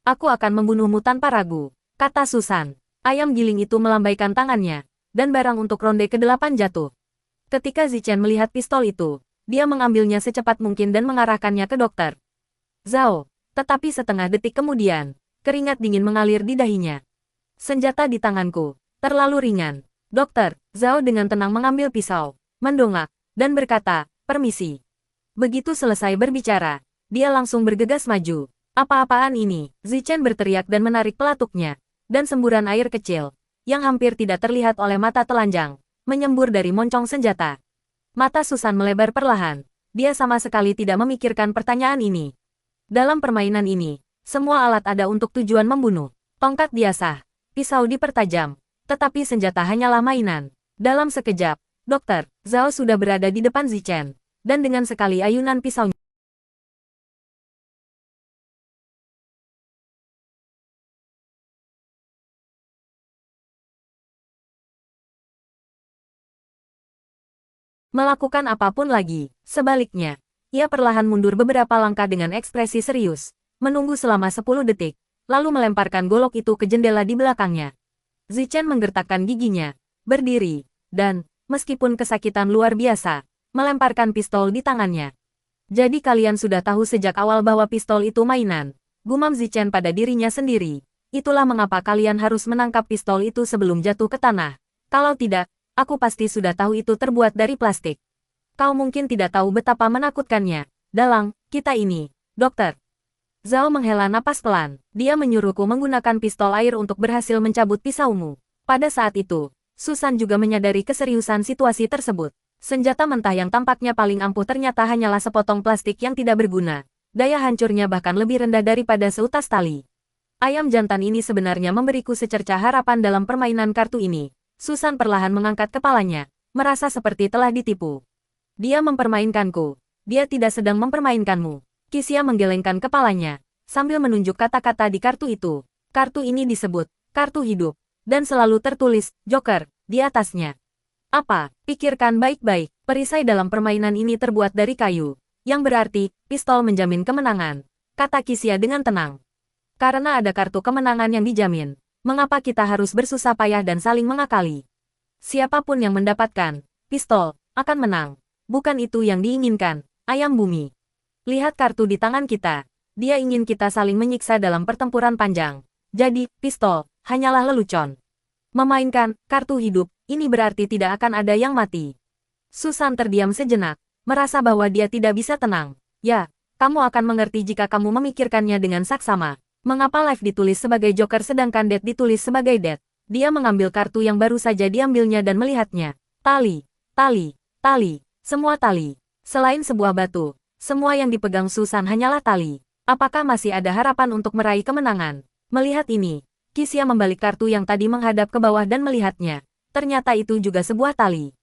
Aku akan membunuhmu tanpa ragu, kata Susan. Ayam giling itu melambaikan tangannya, dan barang untuk ronde ke-8 jatuh. Ketika Zichen melihat pistol itu, dia mengambilnya secepat mungkin dan mengarahkannya ke dokter. Zhao, tetapi setengah detik kemudian, keringat dingin mengalir di dahinya. Senjata di tanganku, terlalu ringan. Dokter, Zhao dengan tenang mengambil pisau, mendongak, dan berkata, permisi. Begitu selesai berbicara, dia langsung bergegas maju. Apa-apaan ini? Zichen berteriak dan menarik pelatuknya, dan semburan air kecil, yang hampir tidak terlihat oleh mata telanjang, menyembur dari moncong senjata. Mata Susan melebar perlahan, dia sama sekali tidak memikirkan pertanyaan ini. Dalam permainan ini, semua alat ada untuk tujuan membunuh. Tongkat diasah, pisau dipertajam, tetapi senjata hanyalah mainan. Dalam sekejap, Dokter, Zhao sudah berada di depan Zichen, dan dengan sekali ayunan pisaunya melakukan apapun lagi. Sebaliknya, ia perlahan mundur beberapa langkah dengan ekspresi serius, menunggu selama 10 detik, lalu melemparkan golok itu ke jendela di belakangnya. Zichen menggertakkan giginya, berdiri, dan, meskipun kesakitan luar biasa, melemparkan pistol di tangannya. Jadi kalian sudah tahu sejak awal bahwa pistol itu mainan. Gumam Zichen pada dirinya sendiri. Itulah mengapa kalian harus menangkap pistol itu sebelum jatuh ke tanah. Kalau tidak, aku pasti sudah tahu itu terbuat dari plastik. Kau mungkin tidak tahu betapa menakutkannya. Dalang, kita ini. Dokter. Zhao menghela napas pelan. Dia menyuruhku menggunakan pistol air untuk berhasil mencabut pisaumu. Pada saat itu, Susan juga menyadari keseriusan situasi tersebut. Senjata mentah yang tampaknya paling ampuh ternyata hanyalah sepotong plastik yang tidak berguna. Daya hancurnya bahkan lebih rendah daripada seutas tali. Ayam jantan ini sebenarnya memberiku secercah harapan dalam permainan kartu ini. Susan perlahan mengangkat kepalanya, merasa seperti telah ditipu. Dia mempermainkanku. Dia tidak sedang mempermainkanmu. Kisia menggelengkan kepalanya, sambil menunjuk kata-kata di kartu itu. Kartu ini disebut, kartu hidup, dan selalu tertulis, Joker, di atasnya. Apa? Pikirkan baik-baik, perisai dalam permainan ini terbuat dari kayu, yang berarti, pistol menjamin kemenangan, kata Kisia dengan tenang. Karena ada kartu kemenangan yang dijamin, mengapa kita harus bersusah payah dan saling mengakali? Siapapun yang mendapatkan pistol, akan menang. Bukan itu yang diinginkan, ayam bumi. Lihat kartu di tangan kita. Dia ingin kita saling menyiksa dalam pertempuran panjang. Jadi, pistol, hanyalah lelucon. Memainkan kartu hidup, ini berarti tidak akan ada yang mati. Susan terdiam sejenak, merasa bahwa dia tidak bisa tenang. Ya, kamu akan mengerti jika kamu memikirkannya dengan saksama. Mengapa Life ditulis sebagai Joker sedangkan Death ditulis sebagai Death? Dia mengambil kartu yang baru saja diambilnya dan melihatnya. Tali, tali, tali, semua tali. Selain sebuah batu. Semua yang dipegang Susan hanyalah tali. Apakah masih ada harapan untuk meraih kemenangan? Melihat ini, Kisia membalik kartu yang tadi menghadap ke bawah dan melihatnya. Ternyata itu juga sebuah tali.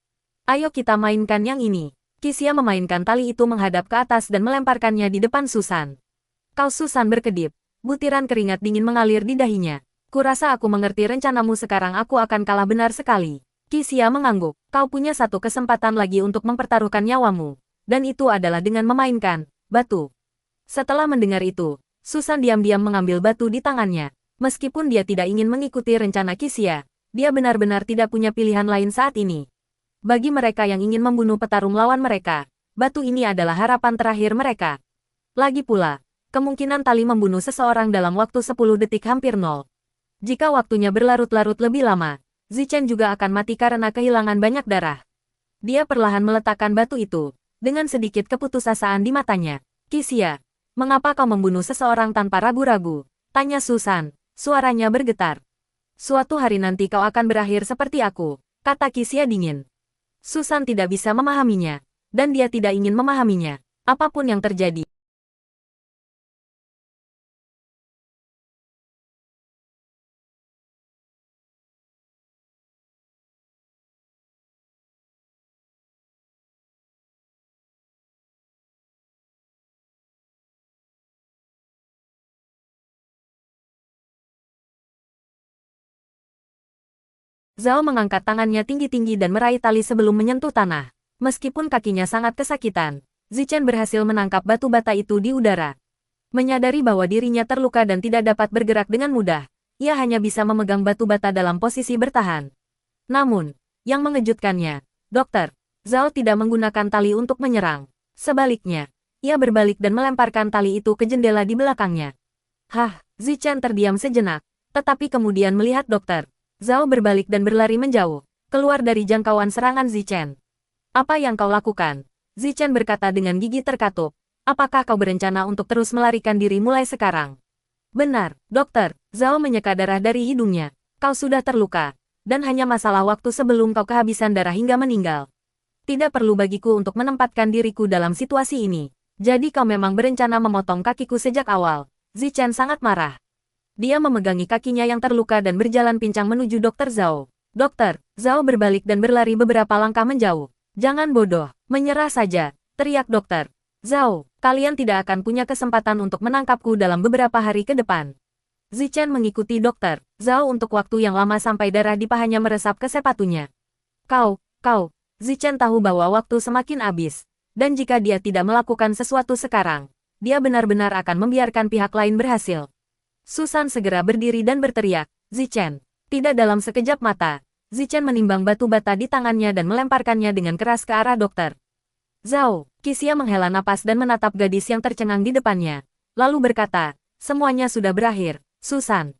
Ayo kita mainkan yang ini. Kisia memainkan tali itu menghadap ke atas dan melemparkannya di depan Susan. Kau Susan berkedip. Butiran keringat dingin mengalir di dahinya. Kurasa aku mengerti rencanamu sekarang aku akan kalah benar sekali. Kisia mengangguk. Kau punya satu kesempatan lagi untuk mempertaruhkan nyawamu. Dan itu adalah dengan memainkan batu. Setelah mendengar itu, Susan diam-diam mengambil batu di tangannya. Meskipun dia tidak ingin mengikuti rencana Kisia, dia benar-benar tidak punya pilihan lain saat ini. Bagi mereka yang ingin membunuh petarung lawan mereka, batu ini adalah harapan terakhir mereka. Lagi pula, kemungkinan tali membunuh seseorang dalam waktu 10 detik hampir nol. Jika waktunya berlarut-larut lebih lama, Zichen juga akan mati karena kehilangan banyak darah. Dia perlahan meletakkan batu itu. Dengan sedikit keputusasaan di matanya. Kisia, mengapa kau membunuh seseorang tanpa ragu-ragu? Tanya Susan, suaranya bergetar. Suatu hari nanti kau akan berakhir seperti aku, kata Kisia dingin. Susan tidak bisa memahaminya, dan dia tidak ingin memahaminya. Apapun yang terjadi. Zhao mengangkat tangannya tinggi-tinggi dan meraih tali sebelum menyentuh tanah. Meskipun kakinya sangat kesakitan, Zichen berhasil menangkap batu bata itu di udara. Menyadari bahwa dirinya terluka dan tidak dapat bergerak dengan mudah, ia hanya bisa memegang batu bata dalam posisi bertahan. Namun, yang mengejutkannya, Dokter, Zhao tidak menggunakan tali untuk menyerang. Sebaliknya, ia berbalik dan melemparkan tali itu ke jendela di belakangnya. Hah, Zichen terdiam sejenak, tetapi kemudian melihat dokter. Zhao berbalik dan berlari menjauh, keluar dari jangkauan serangan Zichen. Apa yang kau lakukan? Zichen berkata dengan gigi terkatup. Apakah kau berencana untuk terus melarikan diri mulai sekarang? Benar, dokter. Zhao menyeka darah dari hidungnya. Kau sudah terluka, dan hanya masalah waktu sebelum kau kehabisan darah hingga meninggal. Tidak perlu bagiku untuk menempatkan diriku dalam situasi ini. Jadi kau memang berencana memotong kakiku sejak awal. Zichen sangat marah. Dia memegangi kakinya yang terluka dan berjalan pincang menuju Dokter Zhao. Dokter, Zhao berbalik dan berlari beberapa langkah menjauh. Jangan bodoh, menyerah saja, teriak dokter. Zhao, kalian tidak akan punya kesempatan untuk menangkapku dalam beberapa hari ke depan. Zichen mengikuti Dokter Zhao untuk waktu yang lama sampai darah di pahanya meresap ke sepatunya. Kau, Zichen tahu bahwa waktu semakin habis. Dan jika dia tidak melakukan sesuatu sekarang, dia benar-benar akan membiarkan pihak lain berhasil. Susan segera berdiri dan berteriak, Zichen. Tidak dalam sekejap mata, Zichen menimbang batu bata di tangannya dan melemparkannya dengan keras ke arah dokter. Zhao, Qixia menghela napas dan menatap gadis yang tercengang di depannya. Lalu berkata, semuanya sudah berakhir, Susan.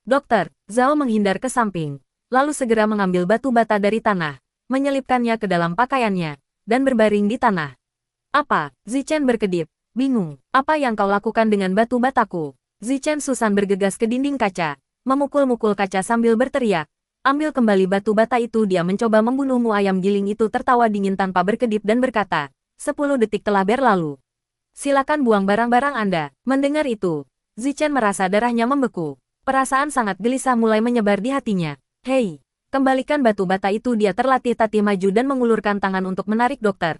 Dokter, Zhao menghindar ke samping. Lalu segera mengambil batu bata dari tanah, menyelipkannya ke dalam pakaiannya, dan berbaring di tanah. Apa? Zichen berkedip, bingung. Apa yang kau lakukan dengan batu bataku? Zichen Susan bergegas ke dinding kaca, memukul-mukul kaca sambil berteriak. Ambil kembali batu bata itu. Dia mencoba membunuhmu. Ayam giling itu tertawa dingin tanpa berkedip dan berkata, 10 detik telah berlalu. Silakan buang barang-barang Anda. Mendengar itu, Zichen merasa darahnya membeku. Perasaan sangat gelisah mulai menyebar di hatinya. Hei, kembalikan batu bata itu. Dia tertatih maju dan mengulurkan tangan untuk menarik dokter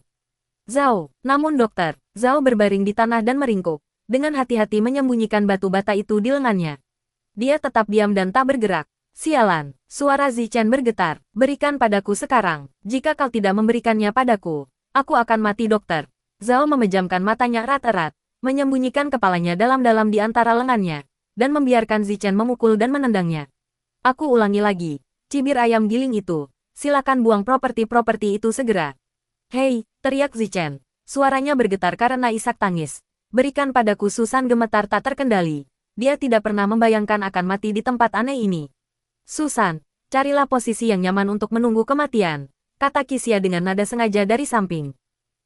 Zhao. Namun dokter Zhao berbaring di tanah dan meringkuk. Dengan hati-hati menyembunyikan batu bata itu di lengannya. Dia tetap diam dan tak bergerak. Sialan, suara Zichen bergetar. Berikan padaku sekarang. Jika kau tidak memberikannya padaku, aku akan mati dokter. Zhao memejamkan matanya erat-erat, menyembunyikan kepalanya dalam-dalam di antara lengannya, dan membiarkan Zichen memukul dan menendangnya. Aku ulangi lagi, cibir ayam giling itu. Silakan buang properti-properti itu segera. Hei, teriak Zichen. Suaranya bergetar karena isak tangis. Berikan padaku. Susan gemetar tak terkendali. Dia tidak pernah membayangkan akan mati di tempat aneh ini. Susan, carilah posisi yang nyaman untuk menunggu kematian, kata Qixia dengan nada sengaja dari samping.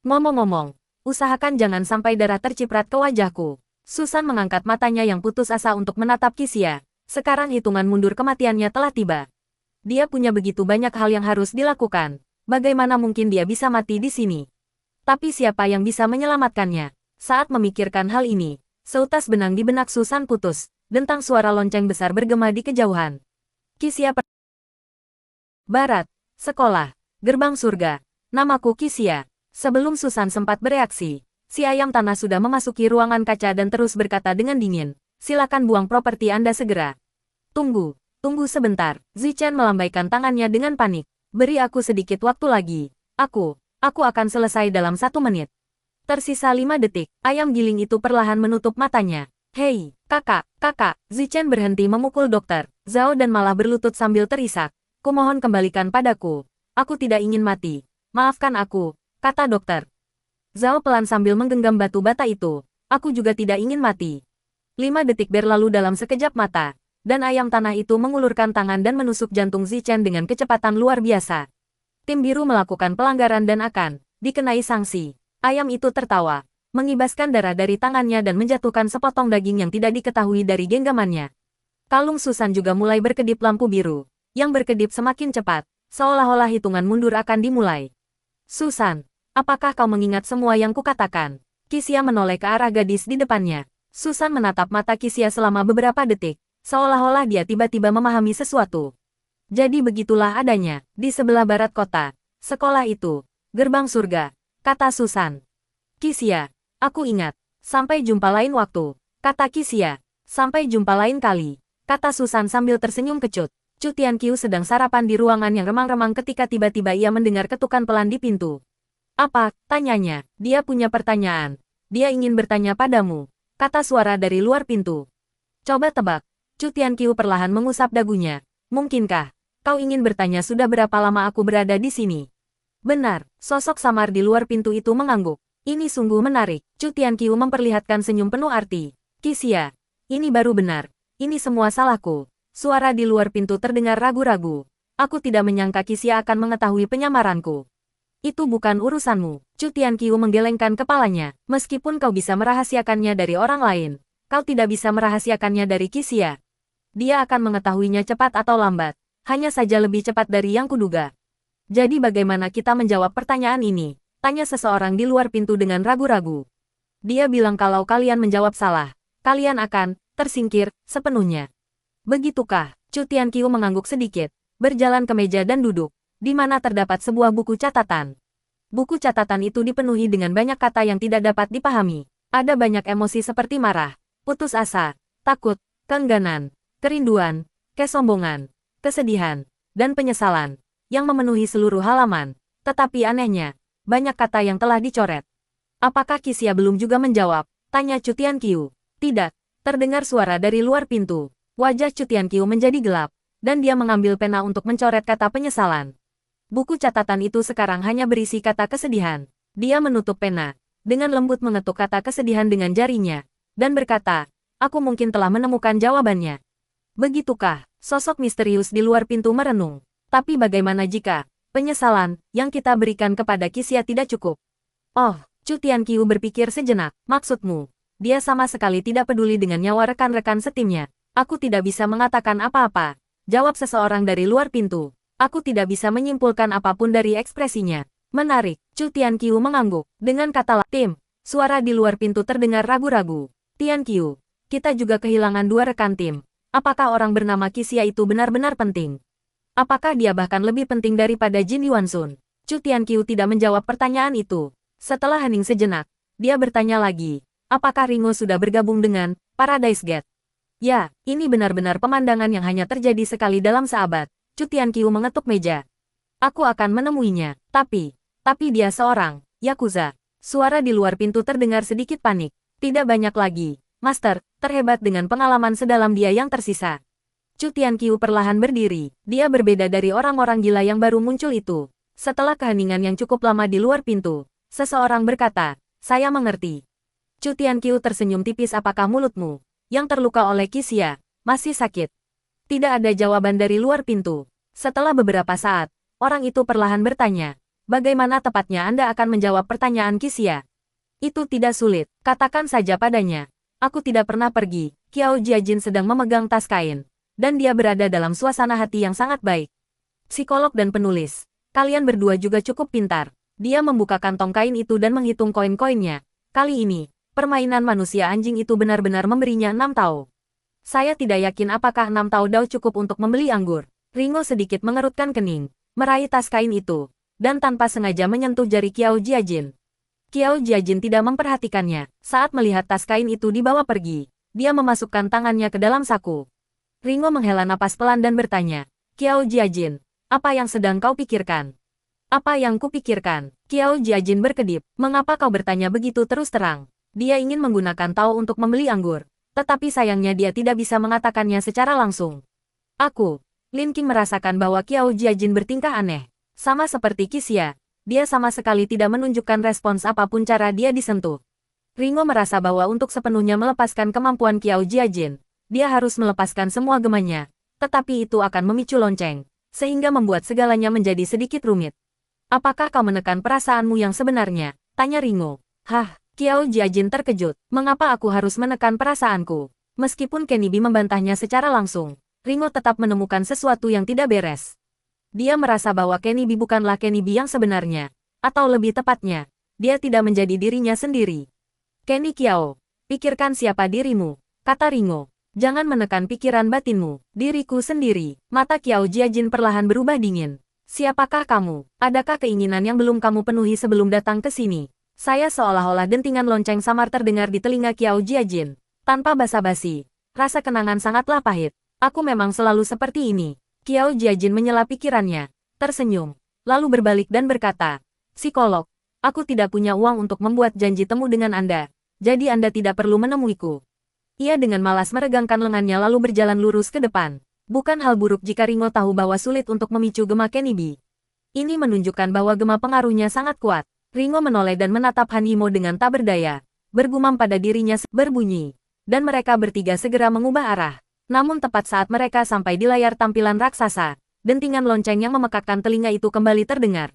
Ngomong-ngomong, usahakan jangan sampai darah terciprat ke wajahku. Susan mengangkat matanya yang putus asa untuk menatap Qixia. Sekarang hitungan mundur kematiannya telah tiba. Dia punya begitu banyak hal yang harus dilakukan. Bagaimana mungkin dia bisa mati di sini? Tapi siapa yang bisa menyelamatkannya? Saat memikirkan hal ini, seutas benang di benak Susan putus. Dentang suara lonceng besar bergema di kejauhan. Qixia Barat, sekolah, gerbang surga. Namaku Qixia. Sebelum Susan sempat bereaksi, si ayam tanah sudah memasuki ruangan kaca dan terus berkata dengan dingin, silakan buang properti Anda segera. Tunggu sebentar. Zichen melambaikan tangannya dengan panik. Beri aku sedikit waktu lagi. Aku akan selesai dalam 1 menit. Tersisa 5 detik. Ayam giling itu perlahan menutup matanya. Hei, kakak. Zichen berhenti memukul dokter Zhao dan malah berlutut sambil terisak. Kumohon kembalikan padaku. Aku tidak ingin mati. Maafkan aku, kata dokter Zhao pelan sambil menggenggam batu bata itu. Aku juga tidak ingin mati. 5 detik berlalu dalam sekejap mata, dan ayam tanah itu mengulurkan tangan dan menusuk jantung Zichen dengan kecepatan luar biasa. Tim biru melakukan pelanggaran dan akan dikenai sanksi. Ayam itu tertawa, mengibaskan darah dari tangannya dan menjatuhkan sepotong daging yang tidak diketahui dari genggamannya. Kalung Susan juga mulai berkedip lampu biru, yang berkedip semakin cepat, seolah-olah hitungan mundur akan dimulai. Susan, apakah kau mengingat semua yang kukatakan? Qixia menoleh ke arah gadis di depannya. Susan menatap mata Qixia selama beberapa detik, seolah-olah dia tiba-tiba memahami sesuatu. Jadi begitulah adanya, di sebelah barat kota, sekolah itu, gerbang surga, kata Susan. Qixia, aku ingat. Sampai jumpa lain waktu, kata Qixia. Sampai jumpa lain kali, kata Susan sambil tersenyum kecut. Chu Tianqiu sedang sarapan di ruangan yang remang-remang ketika tiba-tiba ia mendengar ketukan pelan di pintu. Apa? Tanyanya. Dia punya pertanyaan. Dia ingin bertanya padamu, kata suara dari luar pintu. Coba tebak. Chu Tianqiu perlahan mengusap dagunya. Mungkinkah kau ingin bertanya sudah berapa lama aku berada di sini? Benar, sosok samar di luar pintu itu mengangguk. Ini sungguh menarik. Chu Tianqiu memperlihatkan senyum penuh arti. Qixia, ini baru benar. Ini semua salahku. Suara di luar pintu terdengar ragu-ragu. Aku tidak menyangka Qixia akan mengetahui penyamaranku. Itu bukan urusanmu. Chu Tianqiu menggelengkan kepalanya. Meskipun kau bisa merahasiakannya dari orang lain, kau tidak bisa merahasiakannya dari Qixia. Dia akan mengetahuinya cepat atau lambat. Hanya saja lebih cepat dari yang kuduga. Jadi bagaimana kita menjawab pertanyaan ini? Tanya seseorang di luar pintu dengan ragu-ragu. Dia bilang kalau kalian menjawab salah, kalian akan tersingkir sepenuhnya. Begitukah? Chu Tianqiu mengangguk sedikit, berjalan ke meja dan duduk, di mana terdapat sebuah buku catatan. Buku catatan itu dipenuhi dengan banyak kata yang tidak dapat dipahami. Ada banyak emosi seperti marah, putus asa, takut, keengganan, kerinduan, kesombongan, kesedihan, dan penyesalan, yang memenuhi seluruh halaman. Tetapi anehnya, banyak kata yang telah dicoret. Apakah Qixia belum juga menjawab? Tanya Chu Tianqiu. Tidak. Terdengar suara dari luar pintu. Wajah Chu Tianqiu menjadi gelap, dan dia mengambil pena untuk mencoret kata penyesalan. Buku catatan itu sekarang hanya berisi kata kesedihan. Dia menutup pena, dengan lembut mengetuk kata kesedihan dengan jarinya, dan berkata, aku mungkin telah menemukan jawabannya. Begitukah? Sosok misterius di luar pintu merenung. Tapi bagaimana jika penyesalan yang kita berikan kepada Kisia tidak cukup? Oh, Chu Tianqiu berpikir sejenak. Maksudmu, dia sama sekali tidak peduli dengan nyawa rekan-rekan setimnya. Aku tidak bisa mengatakan apa-apa. Jawab seseorang dari luar pintu. Aku tidak bisa menyimpulkan apapun dari ekspresinya. Menarik, Chu Tianqiu mengangguk. Dengan kata tim, suara di luar pintu terdengar ragu-ragu. Tianqiu, kita juga kehilangan 2 rekan tim. Apakah orang bernama Kisia itu benar-benar penting? Apakah dia bahkan lebih penting daripada Jin Yuansun? Chu Tianqiu tidak menjawab pertanyaan itu. Setelah hening sejenak, dia bertanya lagi, apakah Ringo sudah bergabung dengan Paradise Gate? Ya, ini benar-benar pemandangan yang hanya terjadi sekali dalam seabad. Chu Tianqiu mengetuk meja. Aku akan menemuinya, tapi dia seorang Yakuza. Suara di luar pintu terdengar sedikit panik. Tidak banyak lagi. Master, terhebat dengan pengalaman sedalam dia yang tersisa. Chu Tianqiu perlahan berdiri. Dia berbeda dari orang-orang gila yang baru muncul itu. Setelah keheningan yang cukup lama di luar pintu, seseorang berkata, saya mengerti. Chu Tianqiu tersenyum tipis. Apakah mulutmu, yang terluka oleh Kisia, masih sakit? Tidak ada jawaban dari luar pintu. Setelah beberapa saat, orang itu perlahan bertanya, bagaimana tepatnya Anda akan menjawab pertanyaan Kisia? Itu tidak sulit, katakan saja padanya. Aku tidak pernah pergi. Qiao Jiajin sedang memegang tas kain, dan dia berada dalam suasana hati yang sangat baik. Psikolog dan penulis, kalian berdua juga cukup pintar. Dia membuka kantong kain itu dan menghitung koin-koinnya. Kali ini, permainan manusia anjing itu benar-benar memberinya 6 tau. Saya tidak yakin apakah 6 tau dao cukup untuk membeli anggur. Ringo sedikit mengerutkan kening, meraih tas kain itu, dan tanpa sengaja menyentuh jari Qiao Jiajin. Qiao Jiajin tidak memperhatikannya. Saat melihat tas kain itu dibawa pergi, dia memasukkan tangannya ke dalam saku. Ringo menghela napas pelan dan bertanya, Qiao Jiajin, apa yang sedang kau pikirkan? Apa yang kupikirkan? Qiao Jiajin berkedip, mengapa kau bertanya begitu terus terang? Dia ingin menggunakan tao untuk membeli anggur, tetapi sayangnya dia tidak bisa mengatakannya secara langsung. Lin Qing merasakan bahwa Qiao Jiajin bertingkah aneh. Sama seperti Kisia, dia sama sekali tidak menunjukkan respons apapun cara dia disentuh. Ringo merasa bahwa untuk sepenuhnya melepaskan kemampuan Qiao Jiajin, dia harus melepaskan semua gemanya. Tetapi itu akan memicu lonceng, sehingga membuat segalanya menjadi sedikit rumit. Apakah kau menekan perasaanmu yang sebenarnya? Tanya Ringo. Hah, Qiao Jiajin terkejut. Mengapa aku harus menekan perasaanku? Meskipun Kenibi membantahnya secara langsung, Ringo tetap menemukan sesuatu yang tidak beres. Dia merasa bahwa Kenibi bukanlah Kenibi yang sebenarnya. Atau lebih tepatnya, dia tidak menjadi dirinya sendiri. Kenny Qiao, pikirkan siapa dirimu, kata Ringo. Jangan menekan pikiran batinmu, diriku sendiri. Mata Qiao Jiajin perlahan berubah dingin. Siapakah kamu? Adakah keinginan yang belum kamu penuhi sebelum datang ke sini? Saya seolah-olah dentingan lonceng samar terdengar di telinga Qiao Jiajin. Tanpa basa-basi, rasa kenangan sangatlah pahit. Aku memang selalu seperti ini. Qiao Jiajin menyela pikirannya, tersenyum, lalu berbalik dan berkata, psikolog, aku tidak punya uang untuk membuat janji temu dengan Anda, jadi Anda tidak perlu menemuiku. Ia dengan malas meregangkan lengannya lalu berjalan lurus ke depan. Bukan hal buruk jika Ringo tahu bahwa sulit untuk memicu gema Kenibi. Ini menunjukkan bahwa gema pengaruhnya sangat kuat. Ringo menoleh dan menatap Han Yimo dengan tak berdaya, bergumam pada dirinya berbunyi, dan mereka bertiga segera mengubah arah. Namun tepat saat mereka sampai di layar tampilan raksasa, dentingan lonceng yang memekakkan telinga itu kembali terdengar.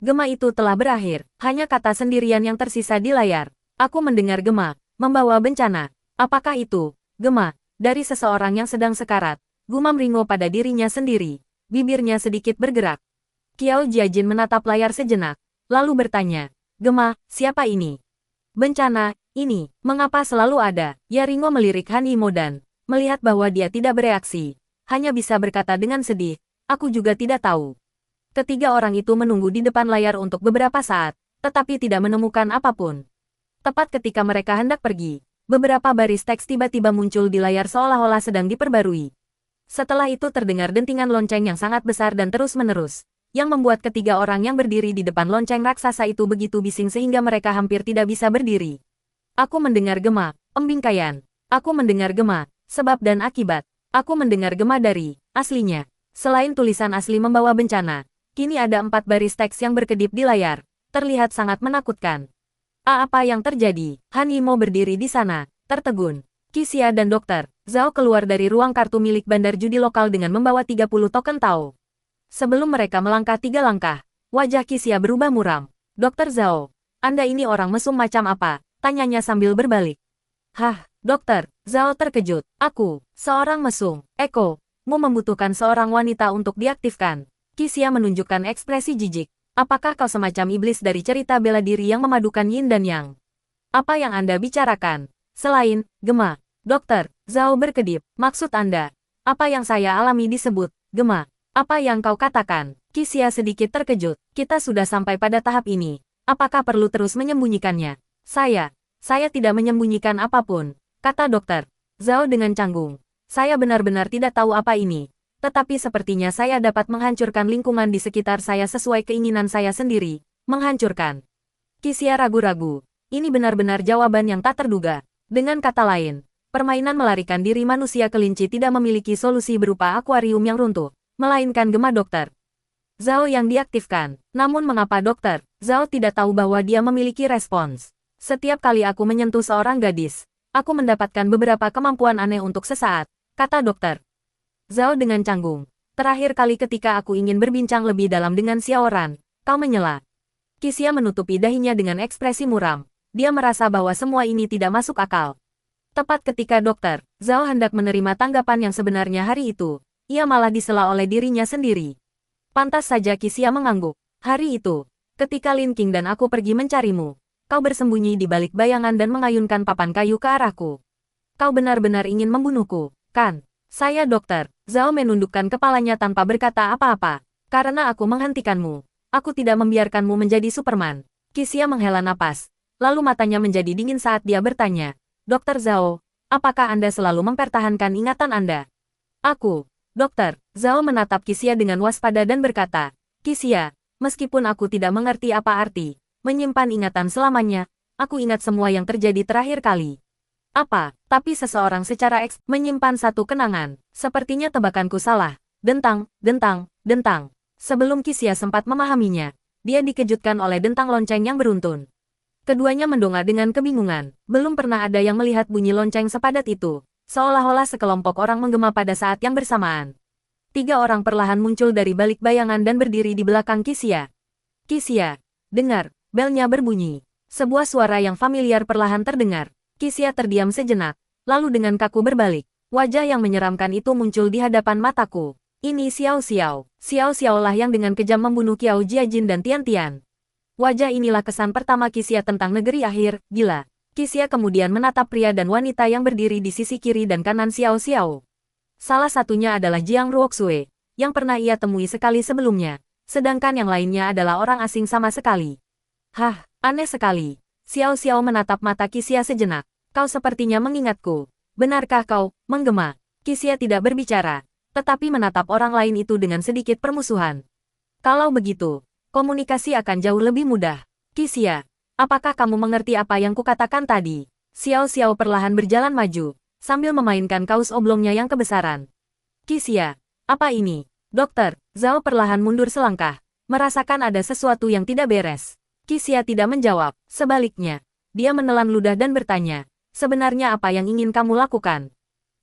Gema itu telah berakhir, hanya kata sendirian yang tersisa di layar. Aku mendengar gema, membawa bencana. Apakah itu gema dari seseorang yang sedang sekarat? Gumam Ringo pada dirinya sendiri. Bibirnya sedikit bergerak. Qiao Jiajin menatap layar sejenak, lalu bertanya, gema, siapa ini? Bencana, ini, mengapa selalu ada? Ya Ringo melirik Han Yimo dan melihat bahwa dia tidak bereaksi, hanya bisa berkata dengan sedih, aku juga tidak tahu. Ketiga orang itu menunggu di depan layar untuk beberapa saat, tetapi tidak menemukan apapun. Tepat ketika mereka hendak pergi, beberapa baris teks tiba-tiba muncul di layar seolah-olah sedang diperbarui. Setelah itu terdengar dentingan lonceng yang sangat besar dan terus-menerus, yang membuat ketiga orang yang berdiri di depan lonceng raksasa itu begitu bising sehingga mereka hampir tidak bisa berdiri. Aku mendengar gema, pembingkaian. Aku mendengar gema. Sebab dan akibat, aku mendengar gema dari aslinya. Selain tulisan asli membawa bencana, kini ada 4 baris teks yang berkedip di layar. terlihat sangat menakutkan. Apa yang terjadi? Han Yimo berdiri di sana, tertegun. Qixia dan Dokter Zhao keluar dari ruang kartu milik bandar judi lokal dengan membawa 30 token Tao. Sebelum mereka melangkah 3 langkah, wajah Qixia berubah muram. Dokter Zhao, Anda ini orang mesum macam apa? Tanyanya sambil berbalik. Hah, Dokter Zhao terkejut. Aku, seorang mesum. Eko, mu membutuhkan seorang wanita untuk diaktifkan. Qixia menunjukkan ekspresi jijik. Apakah kau semacam iblis dari cerita bela diri yang memadukan yin dan yang? Apa yang Anda bicarakan? Selain, gema. Dokter Zhao berkedip. Maksud Anda? Apa yang saya alami disebut, gema? Apa yang kau katakan? Qixia sedikit terkejut. Kita sudah sampai pada tahap ini. Apakah perlu terus menyembunyikannya? Saya tidak menyembunyikan apapun, kata Dokter Zhao dengan canggung. Saya benar-benar tidak tahu apa ini. Tetapi sepertinya saya dapat menghancurkan lingkungan di sekitar saya sesuai keinginan saya sendiri. Menghancurkan. Qixia ragu-ragu. Ini benar-benar jawaban yang tak terduga. Dengan kata lain, permainan melarikan diri manusia kelinci tidak memiliki solusi berupa akuarium yang runtuh, melainkan gema Dokter Zhao yang diaktifkan. Namun mengapa Dokter Zhao tidak tahu bahwa dia memiliki respons? Setiap kali aku menyentuh seorang gadis, aku mendapatkan beberapa kemampuan aneh untuk sesaat, kata Dokter Zhao dengan canggung. Terakhir kali ketika aku ingin berbincang lebih dalam dengan Xiaoran, kau menyela. Qixia menutupi dahinya dengan ekspresi muram. Dia merasa bahwa semua ini tidak masuk akal. Tepat ketika Dokter Zhao hendak menerima tanggapan yang sebenarnya hari itu, ia malah disela oleh dirinya sendiri. Pantas saja Qixia mengangguk. Hari itu, ketika Lin Qing dan aku pergi mencarimu, kau bersembunyi di balik bayangan dan mengayunkan papan kayu ke arahku. Kau benar-benar ingin membunuhku, kan? Saya Dokter Zhao menundukkan kepalanya tanpa berkata apa-apa. Karena aku menghentikanmu, aku tidak membiarkanmu menjadi Superman. Qixia menghela napas. Lalu matanya menjadi dingin saat dia bertanya, Dokter Zhao, apakah Anda selalu mempertahankan ingatan Anda? Aku, Dokter Zhao menatap Qixia dengan waspada dan berkata, Qixia, meskipun aku tidak mengerti apa arti menyimpan ingatan selamanya, aku ingat semua yang terjadi terakhir kali. Apa? Tapi seseorang secara menyimpan satu kenangan. Sepertinya tebakanku salah. Dentang, dentang, dentang. Sebelum Qixia sempat memahaminya, dia dikejutkan oleh dentang lonceng yang beruntun. Keduanya mendongak dengan kebingungan. Belum pernah ada yang melihat bunyi lonceng sepadat itu. Seolah-olah sekelompok orang menggema pada saat yang bersamaan. 3 orang perlahan muncul dari balik bayangan dan berdiri di belakang Qixia. Qixia, dengar, belnya berbunyi. Sebuah suara yang familiar perlahan terdengar. Qixia terdiam sejenak, lalu dengan kaku berbalik. Wajah yang menyeramkan itu muncul di hadapan mataku. Ini Xiao Xiao. Xiao Xiao lah yang dengan kejam membunuh Qiao Jiajin dan Tian Tian. Wajah inilah kesan pertama Qixia tentang negeri akhir, gila. Qixia kemudian menatap pria dan wanita yang berdiri di sisi kiri dan kanan Xiao Xiao. Salah satunya adalah Jiang Ruoxue, yang pernah ia temui sekali sebelumnya, sedangkan yang lainnya adalah orang asing sama sekali. Hah, aneh sekali. Xiao Xiao menatap mata Qixia sejenak. Kau sepertinya mengingatku. Benarkah kau, menggema? Qixia tidak berbicara, tetapi menatap orang lain itu dengan sedikit permusuhan. Kalau begitu, komunikasi akan jauh lebih mudah. Qixia, apakah kamu mengerti apa yang kukatakan tadi? Xiao Xiao perlahan berjalan maju, sambil memainkan kaus oblongnya yang kebesaran. Qixia, apa ini? Dokter Zhao perlahan mundur selangkah, merasakan ada sesuatu yang tidak beres. Qixia tidak menjawab, sebaliknya, dia menelan ludah dan bertanya, sebenarnya apa yang ingin kamu lakukan?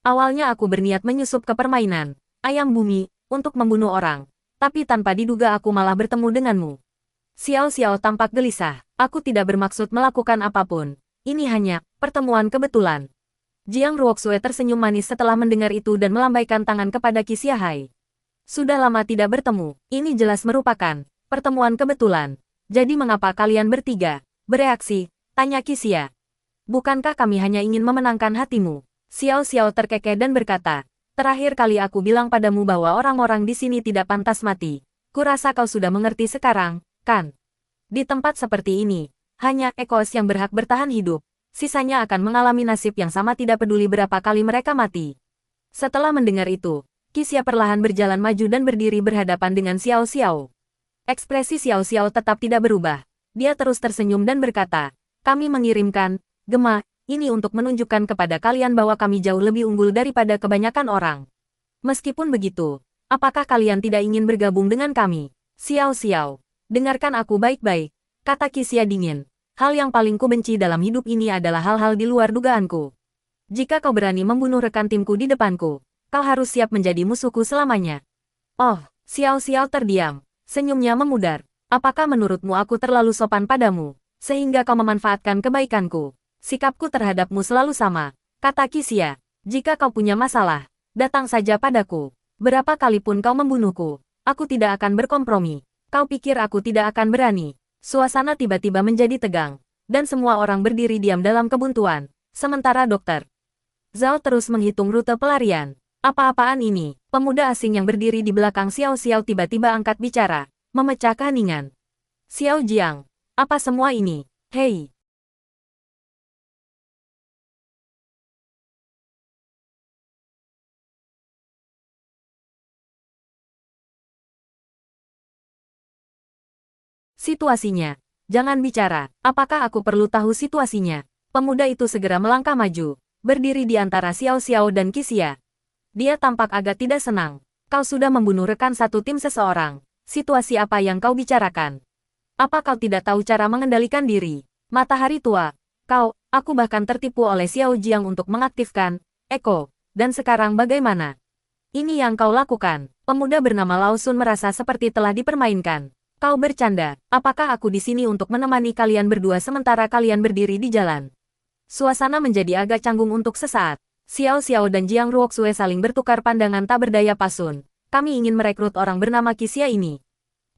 Awalnya aku berniat menyusup ke permainan ayam bumi untuk membunuh orang. Tapi tanpa diduga aku malah bertemu denganmu. Xiao Xiao tampak gelisah. Aku tidak bermaksud melakukan apapun. Ini hanya pertemuan kebetulan. Jiang Ruoxue tersenyum manis setelah mendengar itu dan melambaikan tangan kepada Qixia Hai. Sudah lama tidak bertemu. Ini jelas merupakan pertemuan kebetulan. Jadi mengapa kalian bertiga bereaksi? Tanya Qixia. Bukankah kami hanya ingin memenangkan hatimu? Xiao Xiao terkekeh dan berkata, terakhir kali aku bilang padamu bahwa orang-orang di sini tidak pantas mati. Kurasa kau sudah mengerti sekarang, kan? Di tempat seperti ini, hanya ekos yang berhak bertahan hidup. Sisanya akan mengalami nasib yang sama tidak peduli berapa kali mereka mati. Setelah mendengar itu, Qixia perlahan berjalan maju dan berdiri berhadapan dengan Xiao Xiao. Ekspresi Xiao Xiao tetap tidak berubah. Dia terus tersenyum dan berkata, kami mengirimkan gema ini untuk menunjukkan kepada kalian bahwa kami jauh lebih unggul daripada kebanyakan orang. Meskipun begitu, apakah kalian tidak ingin bergabung dengan kami? Xiao Xiao, dengarkan aku baik-baik. kata Qixia dingin. Hal yang paling kubenci dalam hidup ini adalah hal-hal di luar dugaanku. Jika kau berani membunuh rekan timku di depanku, kau harus siap menjadi musuhku selamanya. Oh, Xiao Xiao terdiam. Senyumnya memudar. Apakah menurutmu aku terlalu sopan padamu, sehingga kau memanfaatkan kebaikanku? Sikapku terhadapmu selalu sama, kata Qixia. Jika kau punya masalah, datang saja padaku. Berapa kalipun kau membunuhku, aku tidak akan berkompromi. Kau pikir aku tidak akan berani? Suasana tiba-tiba menjadi tegang, dan semua orang berdiri diam dalam kebuntuan. Sementara Dokter Zhao terus menghitung rute pelarian. Apa-apaan ini? Pemuda asing yang berdiri di belakang Xiao Xiao tiba-tiba angkat bicara, memecah keheningan. Xiao Jiang, apa semua ini? Hei! Situasinya. Jangan bicara. Apakah aku perlu tahu situasinya? Pemuda itu segera melangkah maju, berdiri di antara Xiao Xiao dan Qixia. Dia tampak agak tidak senang. Kau sudah membunuh rekan satu tim seseorang. Situasi apa yang kau bicarakan? Apa kau tidak tahu cara mengendalikan diri? Matahari tua. Aku bahkan tertipu oleh Xiao Jiang untuk mengaktifkan Echo. Dan sekarang bagaimana? Ini yang kau lakukan. Pemuda bernama Lao Sun merasa seperti telah dipermainkan. Kau bercanda, apakah aku di sini untuk menemani kalian berdua sementara kalian berdiri di jalan? Suasana menjadi agak canggung untuk sesaat. Xiao Xiao dan Jiang Ruoxue saling bertukar pandangan tak berdaya pasun. Kami ingin merekrut orang bernama Qixia ini.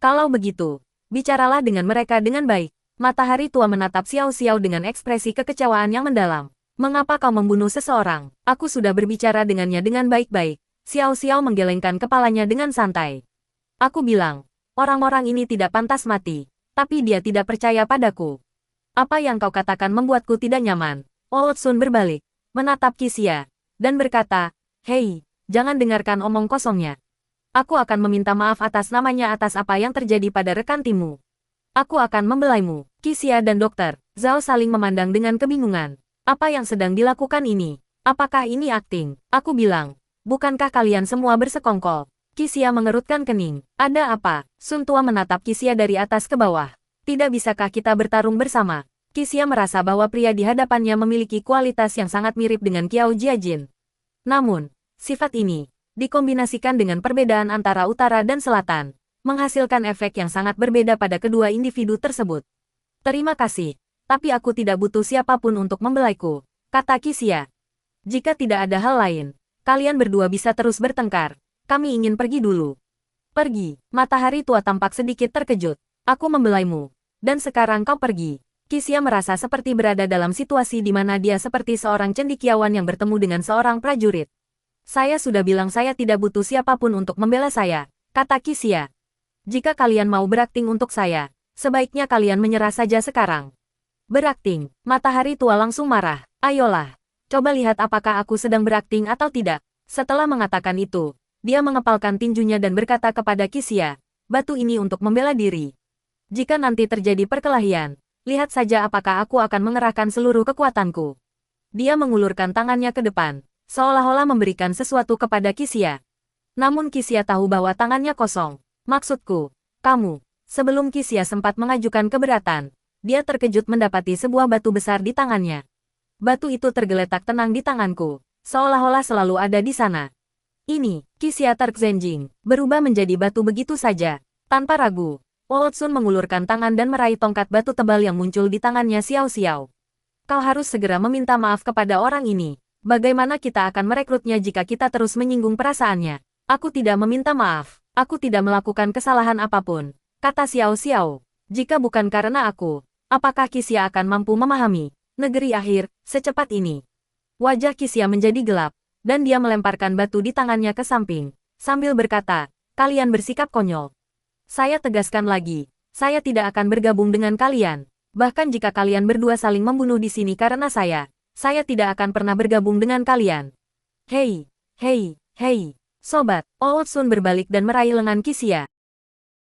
Kalau begitu, bicaralah dengan mereka dengan baik. Matahari tua menatap Xiao Xiao dengan ekspresi kekecewaan yang mendalam. Mengapa kau membunuh seseorang? Aku sudah berbicara dengannya dengan baik-baik. Xiao Xiao menggelengkan kepalanya dengan santai. Aku bilang, orang-orang ini tidak pantas mati, tapi dia tidak percaya padaku. Apa yang kau katakan membuatku tidak nyaman. Old Sun berbalik, menatap Qixia, dan berkata, hei, jangan dengarkan omong kosongnya. Aku akan meminta maaf atas namanya atas apa yang terjadi pada rekan timmu. Aku akan membelaimu. Qixia dan Dokter Zhao saling memandang dengan kebingungan. Apa yang sedang dilakukan ini? Apakah ini akting? Aku bilang, bukankah kalian semua bersekongkol? Qixia mengerutkan kening. Ada apa? Sun Tua menatap Qixia dari atas ke bawah. Tidak bisakah kita bertarung bersama? Qixia merasa bahwa pria di hadapannya memiliki kualitas yang sangat mirip dengan Qiao Jiajin. Namun, sifat ini, dikombinasikan dengan perbedaan antara utara dan selatan, menghasilkan efek yang sangat berbeda pada kedua individu tersebut. Terima kasih, tapi aku tidak butuh siapapun untuk membelaiku, kata Qixia. Jika tidak ada hal lain, kalian berdua bisa terus bertengkar. Kami ingin pergi dulu. Pergi. Matahari tua tampak sedikit terkejut. Aku membelaimu. Dan sekarang kau pergi. Qixia merasa seperti berada dalam situasi di mana dia seperti seorang cendekiawan yang bertemu dengan seorang prajurit. Saya sudah bilang saya tidak butuh siapapun untuk membela saya, kata Qixia. Jika kalian mau berakting untuk saya, sebaiknya kalian menyerah saja sekarang. Berakting. Matahari tua langsung marah. Ayolah. Coba lihat apakah aku sedang berakting atau tidak. Setelah mengatakan itu, dia mengepalkan tinjunya dan berkata kepada Qixia, batu ini untuk membela diri. Jika nanti terjadi perkelahian, lihat saja apakah aku akan mengerahkan seluruh kekuatanku. Dia mengulurkan tangannya ke depan, seolah-olah memberikan sesuatu kepada Qixia. Namun Qixia tahu bahwa tangannya kosong. Maksudku, kamu. Sebelum Qixia sempat mengajukan keberatan, dia terkejut mendapati sebuah batu besar di tangannya. Batu itu tergeletak tenang di tanganku, seolah-olah selalu ada di sana. Ini, Qixia terkzenjing, berubah menjadi batu begitu saja. Tanpa ragu, Old Sun mengulurkan tangan dan meraih tongkat batu tebal yang muncul di tangannya Xiao Xiao. Kau harus segera meminta maaf kepada orang ini. Bagaimana kita akan merekrutnya jika kita terus menyinggung perasaannya? Aku tidak meminta maaf. Aku tidak melakukan kesalahan apapun, kata Xiao Xiao. Jika bukan karena aku, apakah Qixia akan mampu memahami negeri akhir secepat ini? Wajah Qixia menjadi gelap, dan dia melemparkan batu di tangannya ke samping, sambil berkata, kalian bersikap konyol. Saya tegaskan lagi, saya tidak akan bergabung dengan kalian. Bahkan jika kalian berdua saling membunuh di sini karena saya tidak akan pernah bergabung dengan kalian. Hei, hei, hei, sobat, Old Sun berbalik dan meraih lengan Qixia.